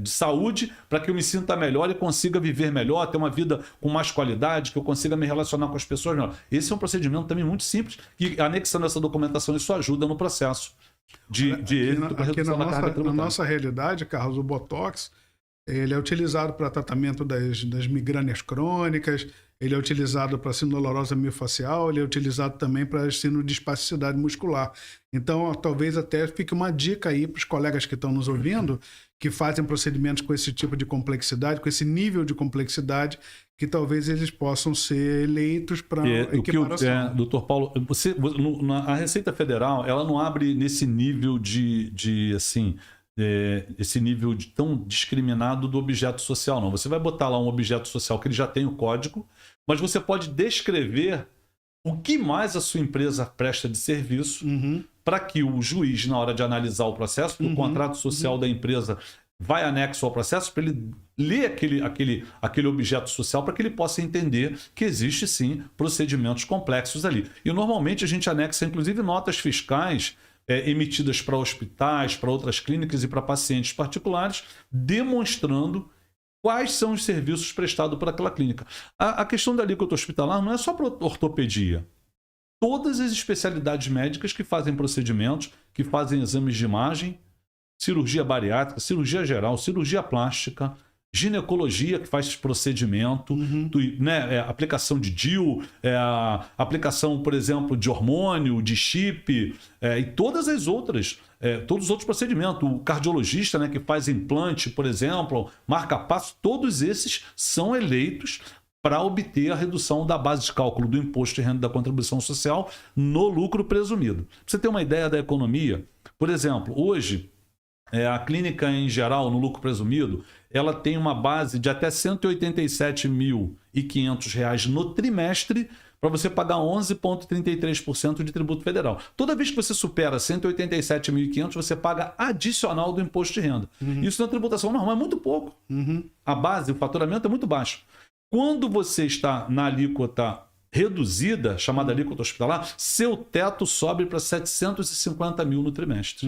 de saúde, para que eu me sinta melhor e consiga viver melhor, ter uma vida com mais qualidade, que eu consiga me relacionar com as pessoas melhor. Esse é um procedimento também muito simples, e anexando essa documentação, isso ajuda no processo de êxito para redução da carga tributária. Na nossa realidade, Carlos, o Botox ele é utilizado para tratamento das migrânias crônicas, ele é utilizado para sinulosa miofascial, ele é utilizado também para sinodispasticidade muscular. Então, talvez até fique uma dica aí para os colegas que estão nos ouvindo, que fazem procedimentos com esse tipo de complexidade, com esse nível de complexidade, que talvez eles possam ser eleitos para equiparação. Doutor Paulo, a Receita Federal, ela não abre nesse nível esse nível tão discriminado do objeto social, não. Você vai botar lá um objeto social que ele já tem o código, mas você pode descrever o que mais a sua empresa presta de serviço para que o juiz, na hora de analisar o processo, o contrato social da empresa vai anexo ao processo, para ele ler aquele objeto social, para que ele possa entender que existe sim procedimentos complexos ali. E normalmente a gente anexa inclusive notas fiscais emitidas para hospitais, para outras clínicas e para pacientes particulares, demonstrando quais são os serviços prestados por aquela clínica. A questão da alíquota hospitalar não é só para ortopedia. Todas as especialidades médicas que fazem procedimentos, que fazem exames de imagem, cirurgia bariátrica, cirurgia geral, cirurgia plástica, ginecologia, que faz procedimento, aplicação de DIU, aplicação, por exemplo, de hormônio, de chip, e todas as outras, todos os outros procedimentos. O cardiologista, né, que faz implante, por exemplo, marca-passo, todos esses são eleitos para obter a redução da base de cálculo do imposto de renda da contribuição social no lucro presumido. Para você ter uma ideia da economia, por exemplo, hoje, a clínica em geral, no lucro presumido, ela tem uma base de até R$ 187.500 no trimestre para você pagar 11,33% de tributo federal. Toda vez que você supera R$ 187.500, você paga adicional do imposto de renda. Isso na tributação normal é muito pouco. A base, o faturamento é muito baixo. Quando você está na alíquota reduzida, chamada alíquota hospitalar, seu teto sobe para 750 mil no trimestre.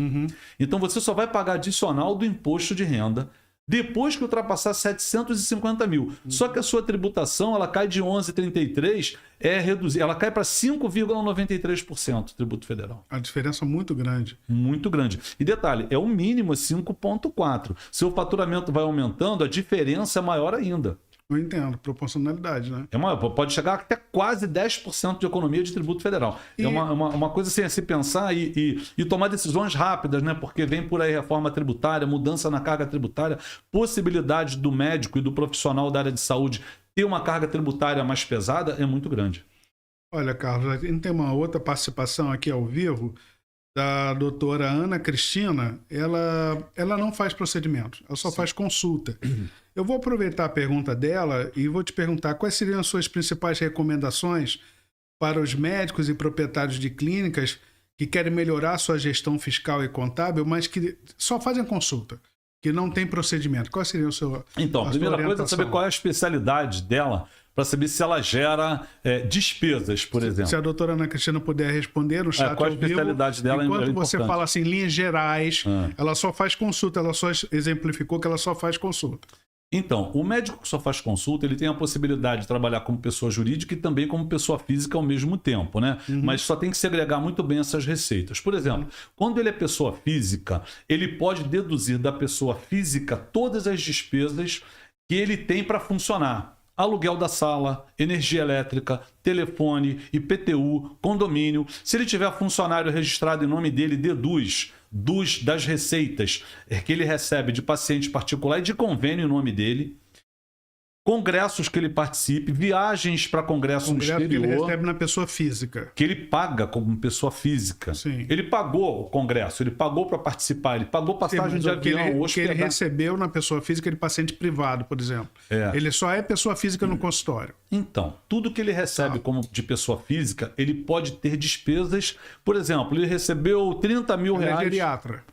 Então você só vai pagar adicional do imposto de renda depois que ultrapassar 750 mil. Só que a sua tributação ela cai de 11,33%, ela cai para 5,93% tributo federal. A diferença é muito grande. Muito grande. E detalhe, o mínimo é 5,4%. Seu faturamento vai aumentando, a diferença é maior ainda. Eu entendo, proporcionalidade, né? Pode chegar até quase 10% de economia de tributo federal. É uma coisa assim, a se pensar e tomar decisões rápidas, né? Porque vem por aí reforma tributária, mudança na carga tributária, possibilidade do médico e do profissional da área de saúde ter uma carga tributária mais pesada é muito grande. Olha, Carlos, a gente tem uma outra participação aqui ao vivo da doutora Ana Cristina. Ela não faz procedimentos, ela só faz consulta. Eu vou aproveitar a pergunta dela e vou te perguntar quais seriam as suas principais recomendações para os médicos e proprietários de clínicas que querem melhorar sua gestão fiscal e contábil, mas que só fazem consulta, que não tem procedimento. Qual seria o seu Então, a primeira coisa é saber qual é a especialidade dela, para saber se ela gera despesas, por exemplo. Se a doutora Ana Cristina puder responder no chat qual a especialidade dela enquanto você fala assim, em linhas gerais, ela só faz consulta, ela só exemplificou que ela só faz consulta. Então, o médico que só faz consulta, ele tem a possibilidade de trabalhar como pessoa jurídica e também como pessoa física ao mesmo tempo, né? Mas só tem que segregar muito bem essas receitas. Por exemplo, quando ele é pessoa física, ele pode deduzir da pessoa física todas as despesas que ele tem para funcionar. Aluguel da sala, energia elétrica, telefone, IPTU, condomínio. Se ele tiver funcionário registrado em nome dele, deduz das receitas que ele recebe de paciente particular e de convênio em nome dele. Congressos que ele participe, viagens para congresso no exterior. Que ele recebe na pessoa física. Que ele paga como pessoa física. Sim. Ele pagou o congresso, ele pagou para participar, ele pagou passagem de avião. O que ele recebeu na pessoa física de paciente privado, por exemplo. Ele só é pessoa física no consultório. Então, tudo que ele recebe como de pessoa física, ele pode ter despesas. Por exemplo, ele recebeu 30 mil reais. Ele é geriatra.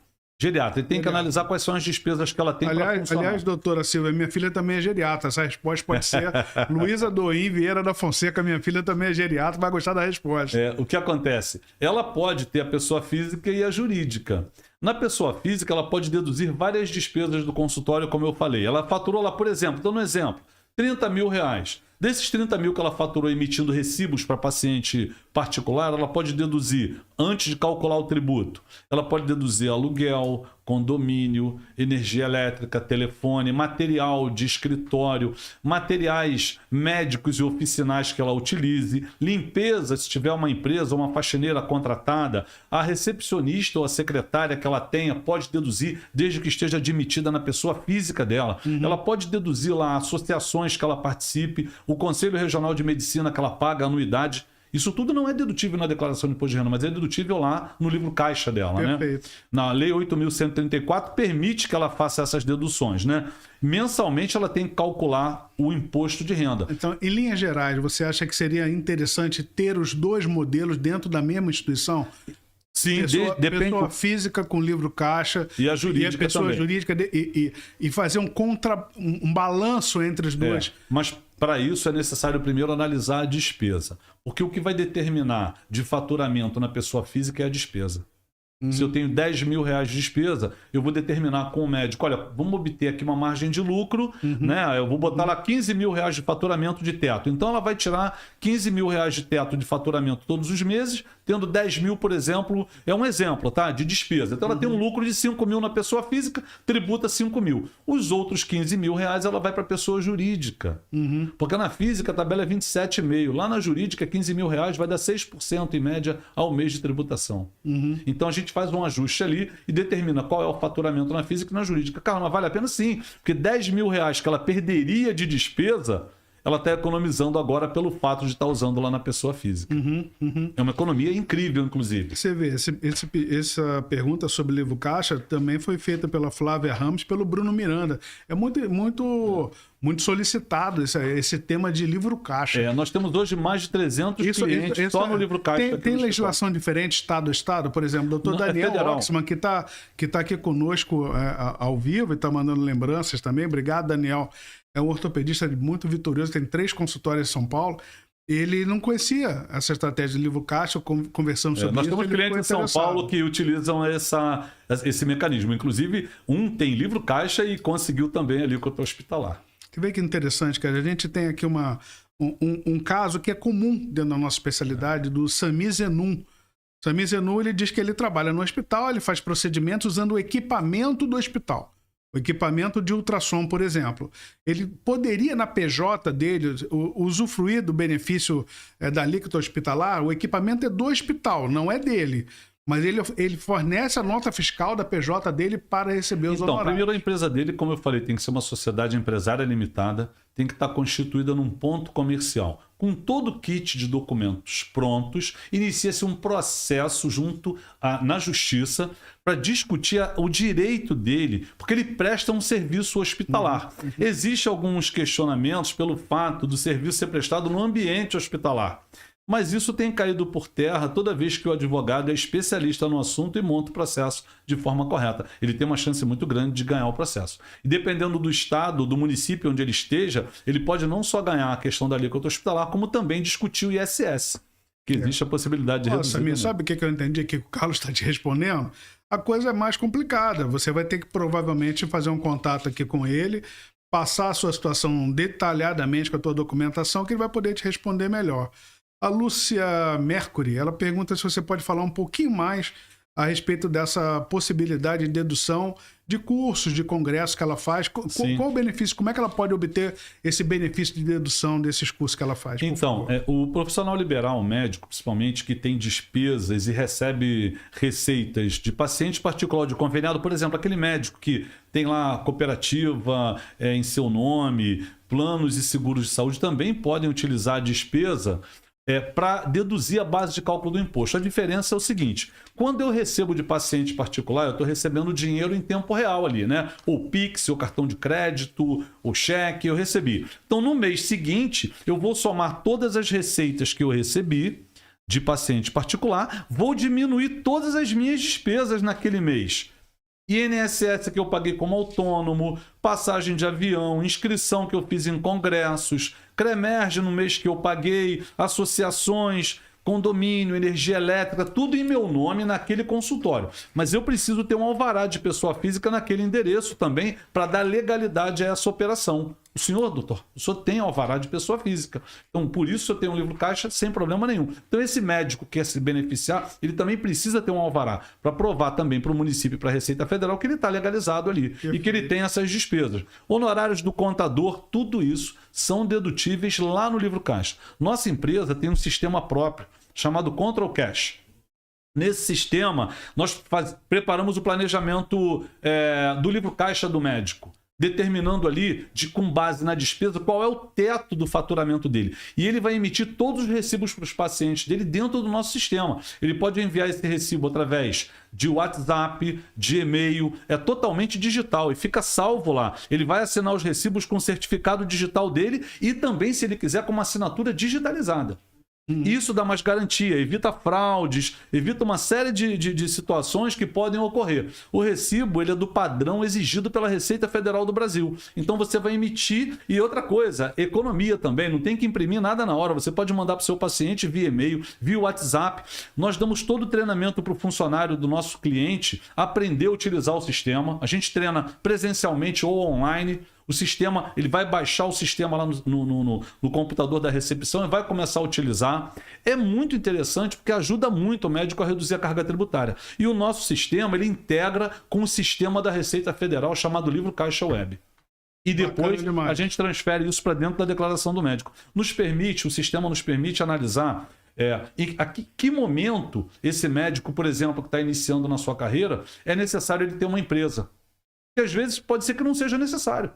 Ele tem que analisar quais são as despesas que ela tem para funcionar. Aliás, doutora Silvia, minha filha também é geriatra. Essa resposta pode ser Luísa Doim Vieira da Fonseca, minha filha também é geriatra, vai gostar da resposta. O que acontece? Ela pode ter a pessoa física e a jurídica. Na pessoa física, ela pode deduzir várias despesas do consultório, como eu falei. Ela faturou lá, por exemplo, dando um exemplo, 30 mil reais. Desses 30 mil que ela faturou emitindo recibos para paciente particular, ela pode deduzir, antes de calcular o tributo, ela pode deduzir aluguel, condomínio, energia elétrica, telefone, material de escritório, materiais médicos e oficinais que ela utilize, limpeza, se tiver uma empresa ou uma faxineira contratada, a recepcionista ou a secretária que ela tenha pode deduzir, desde que esteja admitida na pessoa física dela. Ela pode deduzir lá associações que ela participe, o Conselho Regional de Medicina que ela paga anuidade. Isso tudo não é dedutível na declaração de imposto de renda, mas é dedutível lá no livro caixa dela, Perfeito. né? Na Lei 8.134 permite que ela faça essas deduções, né? Mensalmente ela tem que calcular o imposto de renda. Então, em linhas gerais, você acha que seria interessante ter os dois modelos dentro da mesma instituição? Sim, depende. Pessoa física com livro caixa e a jurídica e a pessoa também. Jurídica e fazer um balanço entre as duas. Mas para isso é necessário primeiro analisar a despesa. Porque o que vai determinar de faturamento na pessoa física é a despesa. Se eu tenho 10 mil reais de despesa, eu vou determinar com o médico, olha, vamos obter aqui uma margem de lucro, né? Eu vou botar lá 15 mil reais de faturamento de teto. Então ela vai tirar 15 mil reais de teto de faturamento todos os meses, tendo 10 mil, por exemplo, é um exemplo, tá? De despesa. Então ela tem um lucro de 5 mil na pessoa física, tributa 5 mil. Os outros 15 mil reais ela vai para a pessoa jurídica. Porque na física a tabela é 27,5. Lá na jurídica, 15 mil reais vai dar 6% em média ao mês de tributação. Então a gente faz um ajuste ali e determina qual é o faturamento na física e na jurídica. Cara, mas vale a pena sim, porque 10 mil reais que ela perderia de despesa, ela está economizando agora pelo fato de estar usando lá na pessoa física. É uma economia incrível, inclusive. Você vê, essa pergunta sobre livro caixa também foi feita pela Flávia Ramos e pelo Bruno Miranda. É muito solicitado esse tema de livro caixa. Nós temos hoje mais de 300 clientes só no livro caixa. Tem legislação diferente, estado a estado? Por exemplo, o doutor Daniel Oxman, que tá aqui conosco ao vivo e está mandando lembranças também. Obrigado, Daniel. É um ortopedista muito vitorioso, tem 3 consultórios em São Paulo. Ele não conhecia essa estratégia de livro caixa, conversamos sobre isso. Nós temos clientes em São Paulo que utilizam esse mecanismo. Inclusive, um tem livro caixa e conseguiu também ali com o hospitalar. Você vê que interessante, cara. A gente tem aqui um caso que é comum dentro da nossa especialidade, do Sami Zenum. Sami Zenum, ele diz que ele trabalha no hospital, ele faz procedimentos usando o equipamento do hospital. o equipamento de ultrassom, por exemplo, ele poderia, na PJ dele, usufruir do benefício da alíquota hospitalar. O equipamento é do hospital, não é dele. Mas ele fornece a nota fiscal da PJ dele para receber os honorários. Primeiro, a empresa dele, como eu falei, tem que ser uma sociedade empresária limitada, tem que estar constituída num ponto comercial. Com todo o kit de documentos prontos, inicia-se um processo na justiça para discutir o direito dele, porque ele presta um serviço hospitalar. Existem alguns questionamentos pelo fato do serviço ser prestado no ambiente hospitalar. Mas isso tem caído por terra toda vez que o advogado é especialista no assunto e monta o processo de forma correta. Ele tem uma chance muito grande de ganhar o processo. E dependendo do estado, do município onde ele esteja, ele pode não só ganhar a questão da alíquota hospitalar, como também discutir o ISS, que existe a possibilidade de reduzir. Samir, sabe o que eu entendi aqui que o Carlos está te respondendo? A coisa é mais complicada. Você vai ter que provavelmente fazer um contato aqui com ele, passar a sua situação detalhadamente com a tua documentação, que ele vai poder te responder melhor. A Lúcia Mercury, ela pergunta se você pode falar um pouquinho mais a respeito dessa possibilidade de dedução de cursos, de congressos que ela faz. Qual o benefício? Como é que ela pode obter esse benefício de dedução desses cursos que ela faz? Então, o profissional liberal, o médico, principalmente, que tem despesas e recebe receitas de paciente particular de conveniado, por exemplo, aquele médico que tem lá cooperativa em seu nome, planos e seguros de saúde, também podem utilizar a despesa para deduzir a base de cálculo do imposto. A diferença é o seguinte: quando eu recebo de paciente particular, eu estou recebendo dinheiro em tempo real ali, né? O Pix, o cartão de crédito, o cheque, eu recebi. Então, no mês seguinte, eu vou somar todas as receitas que eu recebi de paciente particular, vou diminuir todas as minhas despesas naquele mês. INSS que eu paguei como autônomo, passagem de avião, inscrição que eu fiz em congressos, CREMERGE no mês que eu paguei, associações, condomínio, energia elétrica, tudo em meu nome naquele consultório. Mas eu preciso ter um alvará de pessoa física naquele endereço também para dar legalidade a essa operação. O senhor, doutor, o senhor tem alvará de pessoa física. Então, por isso, eu tenho um livro caixa sem problema nenhum. Então, esse médico que quer se beneficiar, ele também precisa ter um alvará para provar também para o município e para a Receita Federal que ele está legalizado ali e que ele tem essas despesas. Honorários do contador, tudo isso são dedutíveis lá no livro caixa. Nossa empresa tem um sistema próprio chamado Control Cash. Nesse sistema, nós preparamos o planejamento do livro caixa do médico, determinando ali, com base na despesa, qual é o teto do faturamento dele. E ele vai emitir todos os recibos para os pacientes dele dentro do nosso sistema. Ele pode enviar esse recibo através de WhatsApp, de e-mail, é totalmente digital e fica salvo lá. Ele vai assinar os recibos com o certificado digital dele e também, se ele quiser, com uma assinatura digitalizada. Isso dá mais garantia, evita fraudes, evita uma série de situações que podem ocorrer. O recibo, ele é do padrão exigido pela Receita Federal do Brasil. Então você vai emitir. E outra coisa, economia também, não tem que imprimir nada na hora. Você pode mandar para o seu paciente via e-mail, via WhatsApp. Nós damos todo o treinamento para o funcionário do nosso cliente aprender a utilizar o sistema. A gente treina presencialmente ou online. O sistema, ele vai baixar o sistema lá no computador da recepção e vai começar a utilizar. É muito interessante porque ajuda muito o médico a reduzir a carga tributária. E o nosso sistema, ele integra com o sistema da Receita Federal chamado Livro Caixa Web. E depois a gente transfere isso para dentro da declaração do médico. O sistema nos permite analisar que momento esse médico, por exemplo, que está iniciando na sua carreira, é necessário ele ter uma empresa. Porque às vezes pode ser que não seja necessário.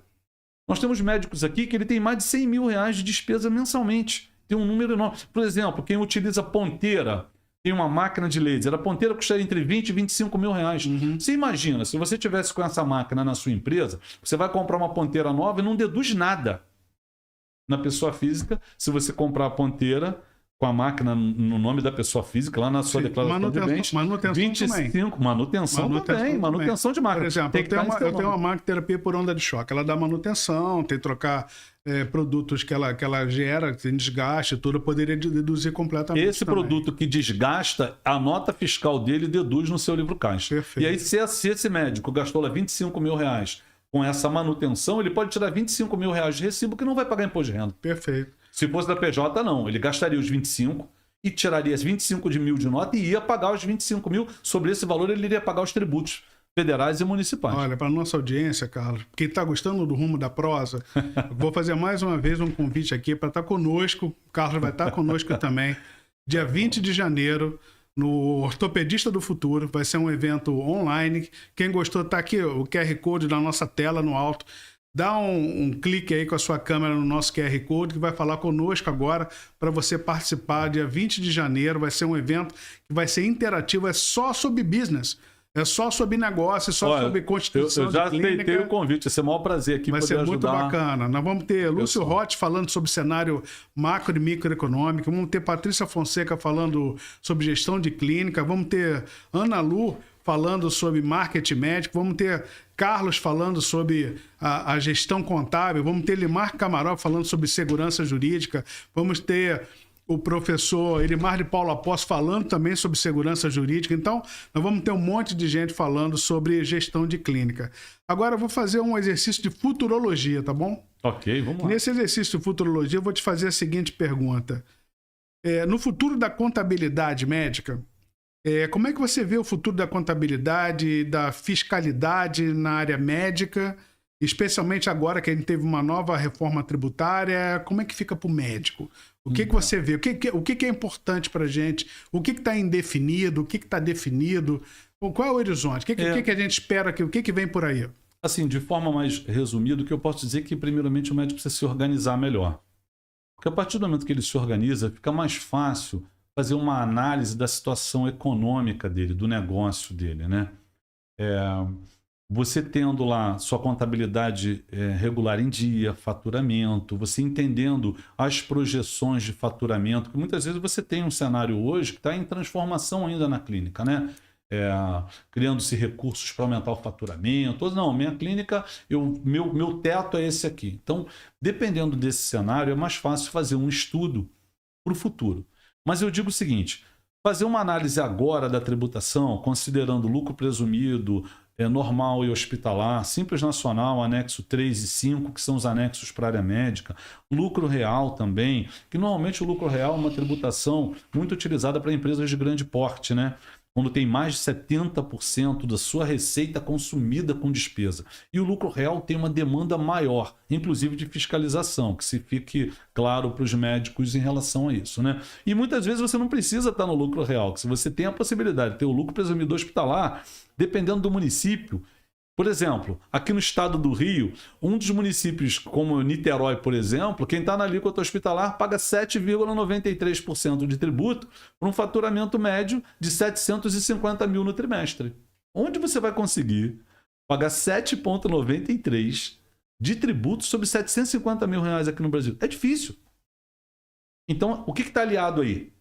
Nós temos médicos aqui que ele tem mais de 100 mil reais de despesa mensalmente. Tem um número enorme. Por exemplo, quem utiliza ponteira, tem uma máquina de laser. A ponteira custa entre 20 e 25 mil reais. Você imagina, se você tivesse com essa máquina na sua empresa, você vai comprar uma ponteira nova e não deduz nada na pessoa física. Se você comprar a ponteira com a máquina no nome da pessoa física, lá na sua declaração de bens, manutenção também, manutenção de máquina. Por exemplo, eu tenho uma máquina de terapia por onda de choque, ela dá manutenção, tem que trocar produtos que ela gera, tem desgaste e tudo, eu poderia deduzir completamente. Esse também. Produto que desgasta, a nota fiscal dele deduz no seu livro caixa. Perfeito. E aí, se esse médico gastou lá 25 mil reais com essa manutenção, ele pode tirar 25 mil reais de recibo que não vai pagar imposto de renda. Perfeito. Se fosse da PJ, não. Ele gastaria os 25 e tiraria as 25 de mil de nota e ia pagar os 25 mil. Sobre esse valor, ele iria pagar os tributos federais e municipais. Olha, para a nossa audiência, Carlos, quem está gostando do Rumo da Prosa, vou fazer mais uma vez um convite aqui para estar conosco. O Carlos vai estar conosco também, dia 20 de janeiro, no Ortopedista do Futuro. Vai ser um evento online. Quem gostou, está aqui o QR Code da nossa tela no alto. Dá um clique aí com a sua câmera no nosso QR Code, que vai falar conosco agora para você participar. Dia 20 de janeiro vai ser um evento que vai ser interativo, é só sobre business. É só sobre negócio, é só sobre constituição eu já de clínica. aceitei o convite, vai ser o maior prazer aqui vai poder ser muito ajudar. bacana. Nós vamos ter Lúcio Rotti falando sobre cenário macro e microeconômico, vamos ter Patrícia Fonseca falando sobre gestão de clínica, vamos ter Ana Lu falando sobre marketing médico, vamos ter Carlos falando sobre a gestão contábil, vamos ter Limar Camaró falando sobre segurança jurídica, vamos ter o professor Elimar de Paula Apóstolo falando também sobre segurança jurídica. Então, nós vamos ter um monte de gente falando sobre gestão de clínica. Agora, eu vou fazer um exercício de futurologia, tá bom? Ok, vamos lá. Nesse exercício de futurologia, eu vou te fazer a seguinte pergunta. No futuro da contabilidade médica, como é que você vê o futuro da contabilidade, da fiscalidade na área médica, especialmente agora que a gente teve uma nova reforma tributária? Como é que fica para o médico? O que você vê? O que é importante para a gente? O que está indefinido? O que está definido? Qual é o horizonte? O que a gente espera? O que vem por aí? Assim, de forma mais resumida, o que eu posso dizer é que, primeiramente, o médico precisa se organizar melhor. Porque a partir do momento que ele se organiza, fica mais fácil fazer uma análise da situação econômica dele, do negócio dele, né? Você tendo lá sua contabilidade regular em dia, faturamento, você entendendo as projeções de faturamento, que muitas vezes você tem um cenário hoje que está em transformação ainda na clínica, né? Criando-se recursos para aumentar o faturamento. Ou não, minha clínica, meu teto é esse aqui. Então, dependendo desse cenário, é mais fácil fazer um estudo para o futuro. Mas eu digo o seguinte, fazer uma análise agora da tributação, considerando lucro presumido, normal e hospitalar, Simples Nacional, anexo 3 e 5, que são os anexos para a área médica, lucro real também, que normalmente o lucro real é uma tributação muito utilizada para empresas de grande porte, né? Quando tem mais de 70% da sua receita consumida com despesa. E o lucro real tem uma demanda maior, inclusive de fiscalização, que se fique claro para os médicos em relação a isso, né? E muitas vezes você não precisa estar no lucro real, que se você tem a possibilidade de ter o lucro presumido hospitalar, dependendo do município. Por exemplo, aqui no estado do Rio, um dos municípios como Niterói, por exemplo, quem está na alíquota hospitalar paga 7,93% de tributo por um faturamento médio de 750 mil no trimestre. Onde você vai conseguir pagar 7,93% de tributo sobre 750 mil reais aqui no Brasil? É difícil. Então, o que está aliado aí?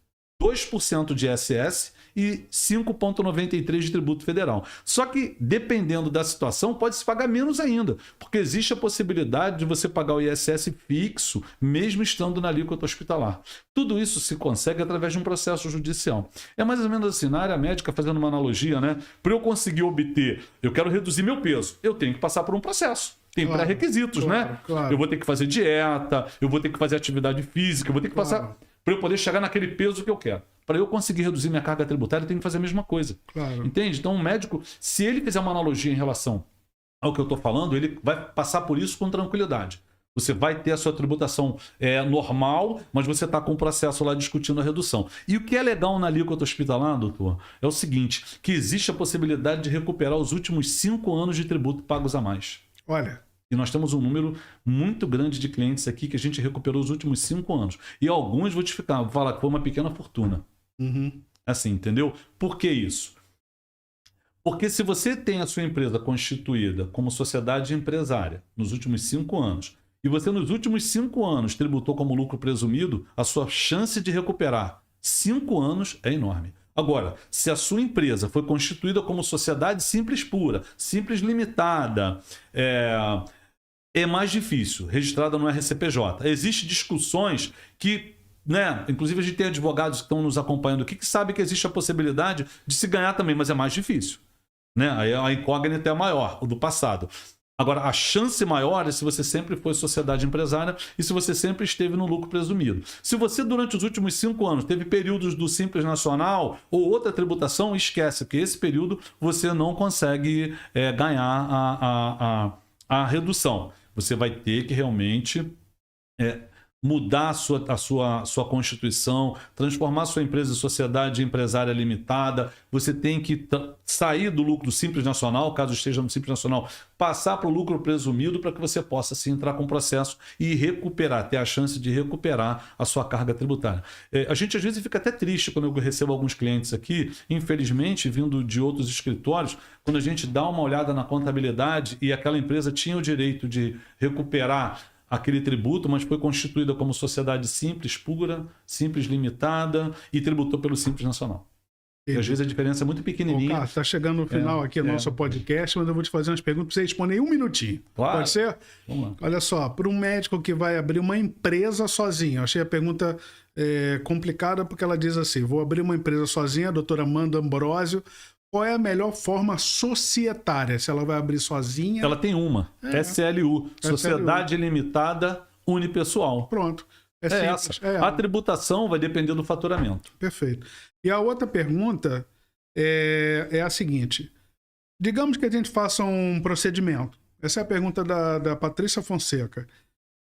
2% de ISS e 5,93% de tributo federal. Só que, dependendo da situação, pode-se pagar menos ainda, porque existe a possibilidade de você pagar o ISS fixo, mesmo estando na alíquota hospitalar. Tudo isso se consegue através de um processo judicial. É mais ou menos assim, na área médica, fazendo uma analogia, né? Para eu conseguir obter, eu quero reduzir meu peso, eu tenho que passar por um processo. Tem pré-requisitos, né? Claro. Eu vou ter que fazer dieta, eu vou ter que fazer atividade física, eu vou ter que passar... Para eu poder chegar naquele peso que eu quero. Para eu conseguir reduzir minha carga tributária, eu tenho que fazer a mesma coisa. Claro. Entende? Então, o médico, se ele fizer uma analogia em relação ao que eu estou falando, ele vai passar por isso com tranquilidade. Você vai ter a sua tributação normal, mas você está com o processo lá discutindo a redução. E o que é legal na alíquota hospitalar, doutor, é o seguinte, que existe a possibilidade de recuperar os últimos 5 anos de tributo pagos a mais. Olha... E nós temos um número muito grande de clientes aqui que a gente recuperou os últimos 5 anos. E alguns, vou falar que foi uma pequena fortuna. Assim, entendeu? Por que isso? Porque se você tem a sua empresa constituída como sociedade empresária nos últimos 5 anos, e você nos últimos 5 anos tributou como lucro presumido, a sua chance de recuperar 5 anos é enorme. Agora, se a sua empresa foi constituída como sociedade simples pura, simples limitada, é mais difícil, registrada no RCPJ. Existem discussões que, né, inclusive a gente tem advogados que estão nos acompanhando aqui que sabem que existe a possibilidade de se ganhar também, mas é mais difícil. Né? Aí a incógnita é maior, o do passado. Agora, a chance maior é se você sempre foi sociedade empresária e se você sempre esteve no lucro presumido. Se você, durante os últimos 5 anos, teve períodos do Simples Nacional ou outra tributação, esquece que esse período você não consegue ganhar a redução. Você vai ter que realmente mudar a sua constituição, transformar a sua empresa em sociedade empresária limitada. Você tem que sair do lucro do Simples Nacional, caso esteja no Simples Nacional, passar para o lucro presumido para que você possa assim, entrar com o processo e recuperar, ter a chance de recuperar a sua carga tributária. A gente às vezes fica até triste quando eu recebo alguns clientes aqui, infelizmente vindo de outros escritórios, quando a gente dá uma olhada na contabilidade e aquela empresa tinha o direito de recuperar aquele tributo, mas foi constituída como sociedade simples, pura, simples limitada e tributou pelo Simples Nacional. E às vezes a diferença é muito pequenininha. Carlos, está chegando no final aqui do nosso podcast, mas eu vou te fazer umas perguntas para você responder em 1 minutinho. Claro. Pode ser? Vamos lá. Olha só, para um médico que vai abrir uma empresa sozinho, eu achei a pergunta complicada porque ela diz assim, vou abrir uma empresa sozinha, a doutora Amanda Ambrosio, qual é a melhor forma societária? Se ela vai abrir sozinha... Ela tem uma, SLU, Sociedade Limitada Unipessoal. Pronto. É simples, essa. A tributação vai depender do faturamento. Perfeito. E a outra pergunta é a seguinte. Digamos que a gente faça um procedimento. Essa é a pergunta da Patrícia Fonseca.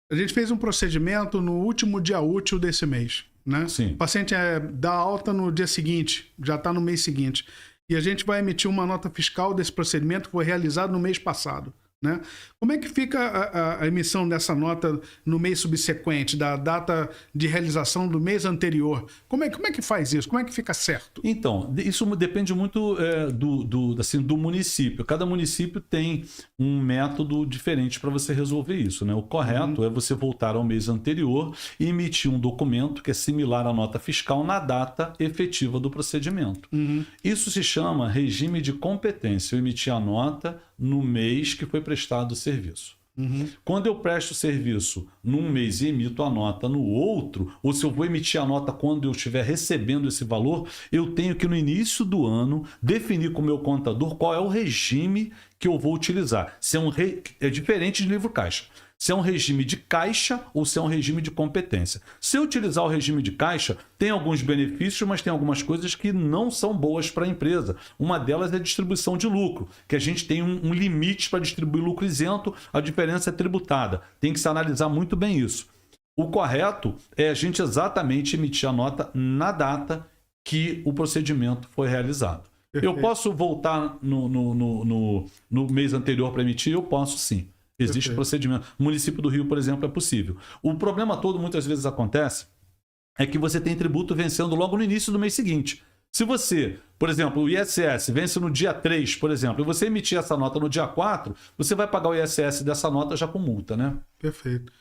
A gente fez um procedimento no último dia útil desse mês, né? Sim. O paciente dá alta no dia seguinte, já está no mês seguinte. E a gente vai emitir uma nota fiscal desse procedimento que foi realizado no mês passado, né? Como é que fica a emissão dessa nota no mês subsequente, da data de realização do mês anterior? Como é que faz isso? Como é que fica certo? Então, isso depende muito do município. Cada município tem um método diferente para você resolver isso, né? O correto é você voltar ao mês anterior e emitir um documento que é similar à nota fiscal na data efetiva do procedimento. Isso se chama regime de competência. Eu emiti a nota no mês que foi prestado o serviço. Quando eu presto serviço num mês e emito a nota no outro, ou se eu vou emitir a nota quando eu estiver recebendo esse valor, eu tenho que no início do ano definir com o meu contador qual é o regime que eu vou utilizar. Se é diferente de livro caixa. Se é um regime de caixa ou se é um regime de competência. Se eu utilizar o regime de caixa, tem alguns benefícios, mas tem algumas coisas que não são boas para a empresa. Uma delas é a distribuição de lucro, que a gente tem um limite para distribuir lucro isento, a diferença é tributada. Tem que se analisar muito bem isso. O correto é a gente exatamente emitir a nota na data que o procedimento foi realizado. Perfeito. Eu posso voltar no mês anterior para emitir? Eu posso sim. Existe procedimento. No município do Rio, por exemplo, é possível. O problema todo, muitas vezes acontece, é que você tem tributo vencendo logo no início do mês seguinte. Se você, por exemplo, o ISS vence no dia 3, por exemplo, e você emitir essa nota no dia 4, você vai pagar o ISS dessa nota já com multa, né? Perfeito.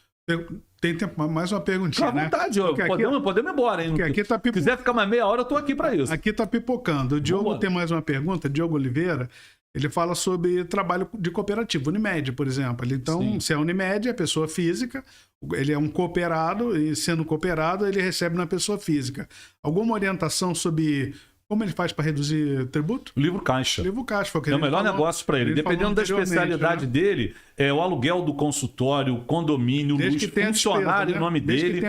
Tem tempo, mais uma perguntinha, à vontade, né? Podemos ir embora, hein? Aqui tá Se quiser ficar mais meia hora, eu estou aqui para isso. Aqui está pipocando. O Diogo tem mais uma pergunta, Diogo Oliveira. Ele fala sobre trabalho de cooperativa, Unimed, por exemplo. Então, sim, se é Unimed, é pessoa física, ele é um cooperado, e sendo cooperado, ele recebe na pessoa física. Alguma orientação sobre como ele faz para reduzir tributo? Livro caixa. Livro caixa. Foi o que é o melhor negócio para ele. Dependendo da especialidade dele, o aluguel do consultório, o condomínio, o funcionário em nome dele,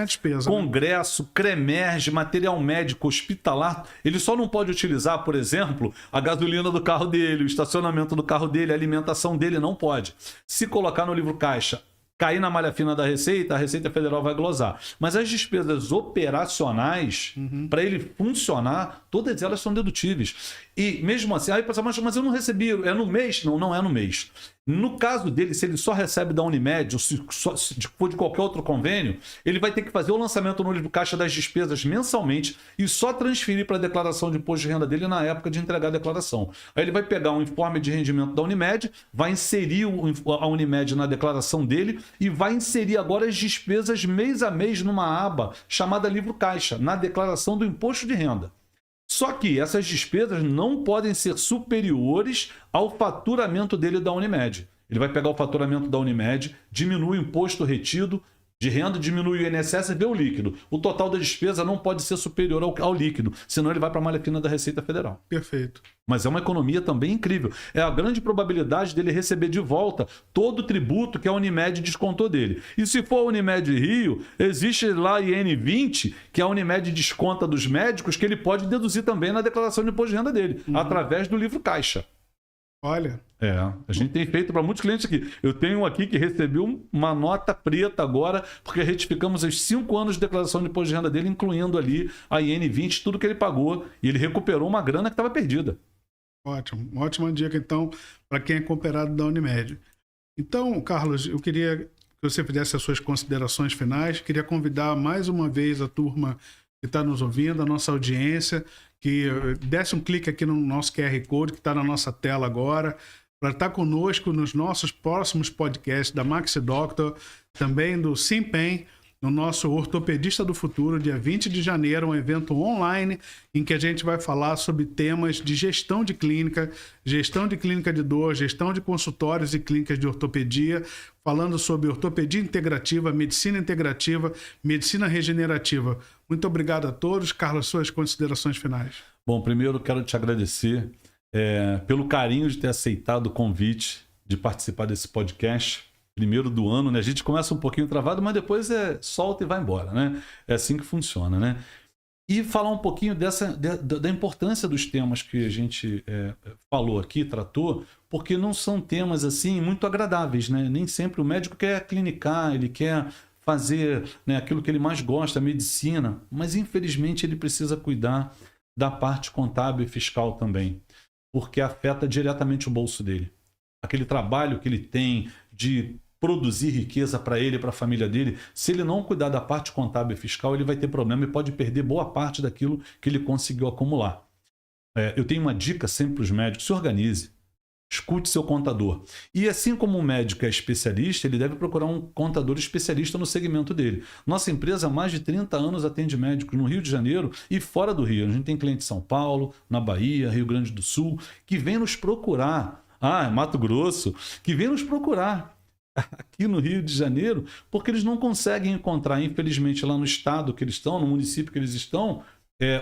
congresso, CREMERGE, material médico, hospitalar. Ele só não pode utilizar, por exemplo, a gasolina do carro dele, o estacionamento do carro dele, a alimentação dele, não pode. Se colocar no livro caixa, cair na malha fina da Receita, a Receita Federal vai glosar. Mas as despesas operacionais, para ele funcionar, todas elas são dedutíveis. E mesmo assim, aí pensa, mas eu não recebi, é no mês? Não, não é no mês. No caso dele, se ele só recebe da Unimed, ou se for de qualquer outro convênio, ele vai ter que fazer o lançamento no livro caixa das despesas mensalmente e só transferir para a declaração de imposto de renda dele na época de entregar a declaração. Aí ele vai pegar um informe de rendimento da Unimed, vai inserir a Unimed na declaração dele e vai inserir agora as despesas mês a mês numa aba chamada livro caixa, na declaração do imposto de renda. Só que essas despesas não podem ser superiores ao faturamento dele da Unimed. Ele vai pegar o faturamento da Unimed, diminui o imposto retido, de renda, diminui o INSS e vê o líquido. O total da despesa não pode ser superior ao líquido, senão ele vai para a malha fina da Receita Federal. Perfeito. Mas é uma economia também incrível. É a grande probabilidade dele receber de volta todo o tributo que a Unimed descontou dele. E se for a Unimed Rio, existe lá a IN20, que a Unimed desconta dos médicos, que ele pode deduzir também na declaração de imposto de renda dele, através do livro caixa. Olha. A gente tem feito para muitos clientes aqui. Eu tenho um aqui que recebeu uma nota preta agora, porque retificamos os 5 anos de declaração de imposto de renda dele, incluindo ali a IN20, tudo que ele pagou. E ele recuperou uma grana que estava perdida. Ótimo. Uma ótima dica, então, para quem é cooperado da Unimed. Então, Carlos, eu queria que você fizesse as suas considerações finais. Queria convidar mais uma vez a turma que está nos ouvindo, a nossa audiência, que desse um clique aqui no nosso QR Code, que está na nossa tela agora, para estar conosco nos nossos próximos podcasts da Maxi Doctor, também do Simpen, no nosso Ortopedista do Futuro, dia 20 de janeiro, um evento online em que a gente vai falar sobre temas de gestão de clínica de dor, gestão de consultórios e clínicas de ortopedia, falando sobre ortopedia integrativa, medicina regenerativa. Muito obrigado a todos. Carlos, suas considerações finais. Bom, primeiro quero te agradecer pelo carinho de ter aceitado o convite de participar desse podcast, primeiro do ano, né? A gente começa um pouquinho travado, mas depois solta e vai embora, né? É assim que funciona, né? E falar um pouquinho da importância dos temas que a gente falou aqui, tratou, porque não são temas assim muito agradáveis, né? Nem sempre o médico quer clinicar, ele quer fazer, né, aquilo que ele mais gosta, a medicina, mas infelizmente ele precisa cuidar da parte contábil e fiscal também, porque afeta diretamente o bolso dele. Aquele trabalho que ele tem de produzir riqueza para ele e para a família dele, se ele não cuidar da parte contábil e fiscal, ele vai ter problema e pode perder boa parte daquilo que ele conseguiu acumular. Eu tenho uma dica sempre para os médicos: se organize, escute seu contador. E assim como o médico é especialista, ele deve procurar um contador especialista no segmento dele. Nossa empresa há mais de 30 anos atende médicos no Rio de Janeiro e fora do Rio. A gente tem cliente em São Paulo, na Bahia, Rio Grande do Sul, que vem nos procurar. Mato Grosso, que vem nos procurar aqui no Rio de Janeiro, porque eles não conseguem encontrar, infelizmente, lá no estado que eles estão, no município que eles estão,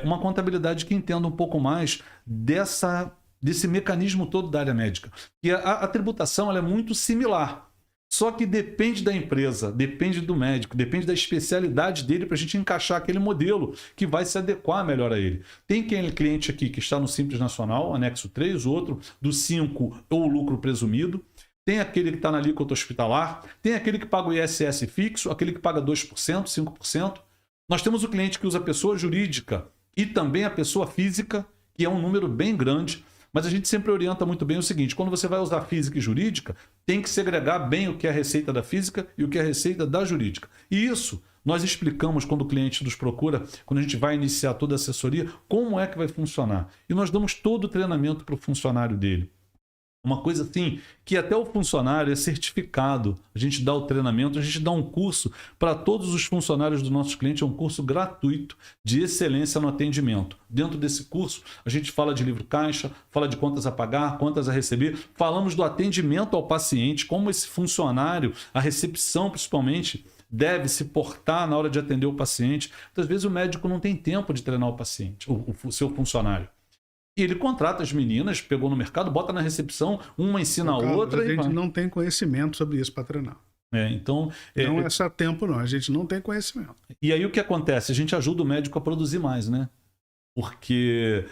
uma contabilidade que entenda um pouco mais desse mecanismo todo da área médica. E a tributação ela é muito similar, só que depende da empresa, depende do médico, depende da especialidade dele para a gente encaixar aquele modelo que vai se adequar melhor a ele. Tem aquele cliente aqui que está no Simples Nacional, anexo 3, o outro do 5 ou lucro presumido. Tem aquele que está na alíquota hospitalar, tem aquele que paga o ISS fixo, aquele que paga 2%, 5%. Nós temos o cliente que usa a pessoa jurídica e também a pessoa física, que é um número bem grande, mas a gente sempre orienta muito bem o seguinte: quando você vai usar física e jurídica, tem que segregar bem o que é a receita da física e o que é a receita da jurídica. E isso nós explicamos quando o cliente nos procura, quando a gente vai iniciar toda a assessoria, como é que vai funcionar. E nós damos todo o treinamento para o funcionário dele. Uma coisa assim, que até o funcionário é certificado. A gente dá o treinamento, a gente dá um curso para todos os funcionários dos nossos clientes, é um curso gratuito de excelência no atendimento. Dentro desse curso, a gente fala de livro caixa, fala de contas a pagar, contas a receber, falamos do atendimento ao paciente, como esse funcionário, a recepção principalmente, deve se portar na hora de atender o paciente. Muitas vezes o médico não tem tempo de treinar o paciente, o seu funcionário. E ele contrata as meninas, pegou no mercado, bota na recepção, uma ensina a outra. A gente não tem conhecimento sobre isso para treinar. Então, não é só tempo, não. A gente não tem conhecimento. E aí o que acontece? A gente ajuda o médico a produzir mais, né? Porque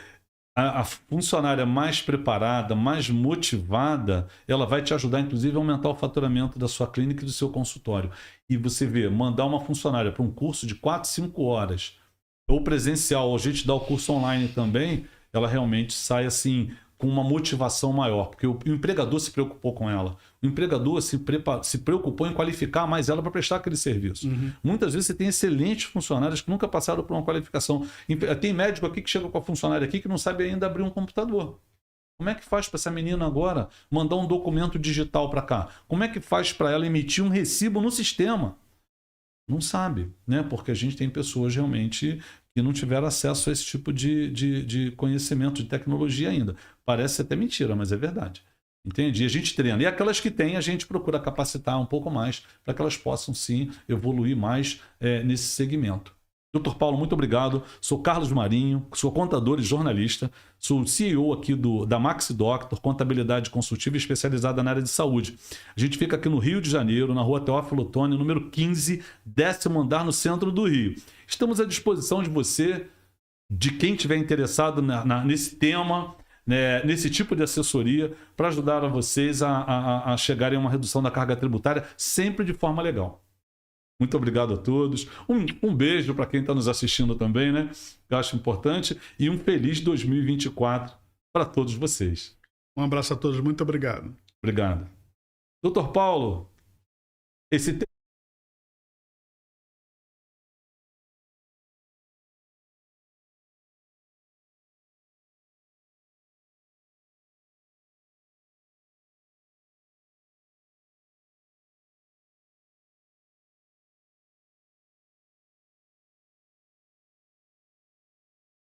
a funcionária mais preparada, mais motivada, ela vai te ajudar, inclusive, a aumentar o faturamento da sua clínica e do seu consultório. E você vê, mandar uma funcionária para um curso de 4, 5 horas, ou presencial, ou a gente dá o curso online também, ela realmente sai assim com uma motivação maior, porque o empregador se preocupou com ela. O empregador se preocupou em qualificar mais ela para prestar aquele serviço. Muitas vezes você tem excelentes funcionários que nunca passaram por uma qualificação. Tem médico aqui que chega com a funcionária aqui que não sabe ainda abrir um computador. Como é que faz para essa menina agora mandar um documento digital para cá? Como é que faz para ela emitir um recibo no sistema? Não sabe, né? Porque a gente tem pessoas realmente que não tiveram acesso a esse tipo de conhecimento, de tecnologia ainda. Parece até mentira, mas é verdade. Entende? E a gente treina. E aquelas que tem, a gente procura capacitar um pouco mais para que elas possam, sim, evoluir mais nesse segmento. Dr. Paulo, muito obrigado. Sou Carlos Marinho, sou contador e jornalista, sou CEO aqui da Maxi Doctor, contabilidade consultiva especializada na área de saúde. A gente fica aqui no Rio de Janeiro, na rua Teófilo Otoni, número 15, 10º andar, no centro do Rio. Estamos à disposição de você, de quem estiver interessado nesse tema, né, nesse tipo de assessoria, para ajudar a vocês a chegarem a uma redução da carga tributária, sempre de forma legal. Muito obrigado a todos. Um beijo para quem está nos assistindo também, né? Eu acho importante. E um feliz 2024 para todos vocês. Um abraço a todos. Muito obrigado. Obrigado. Dr. Paulo, esse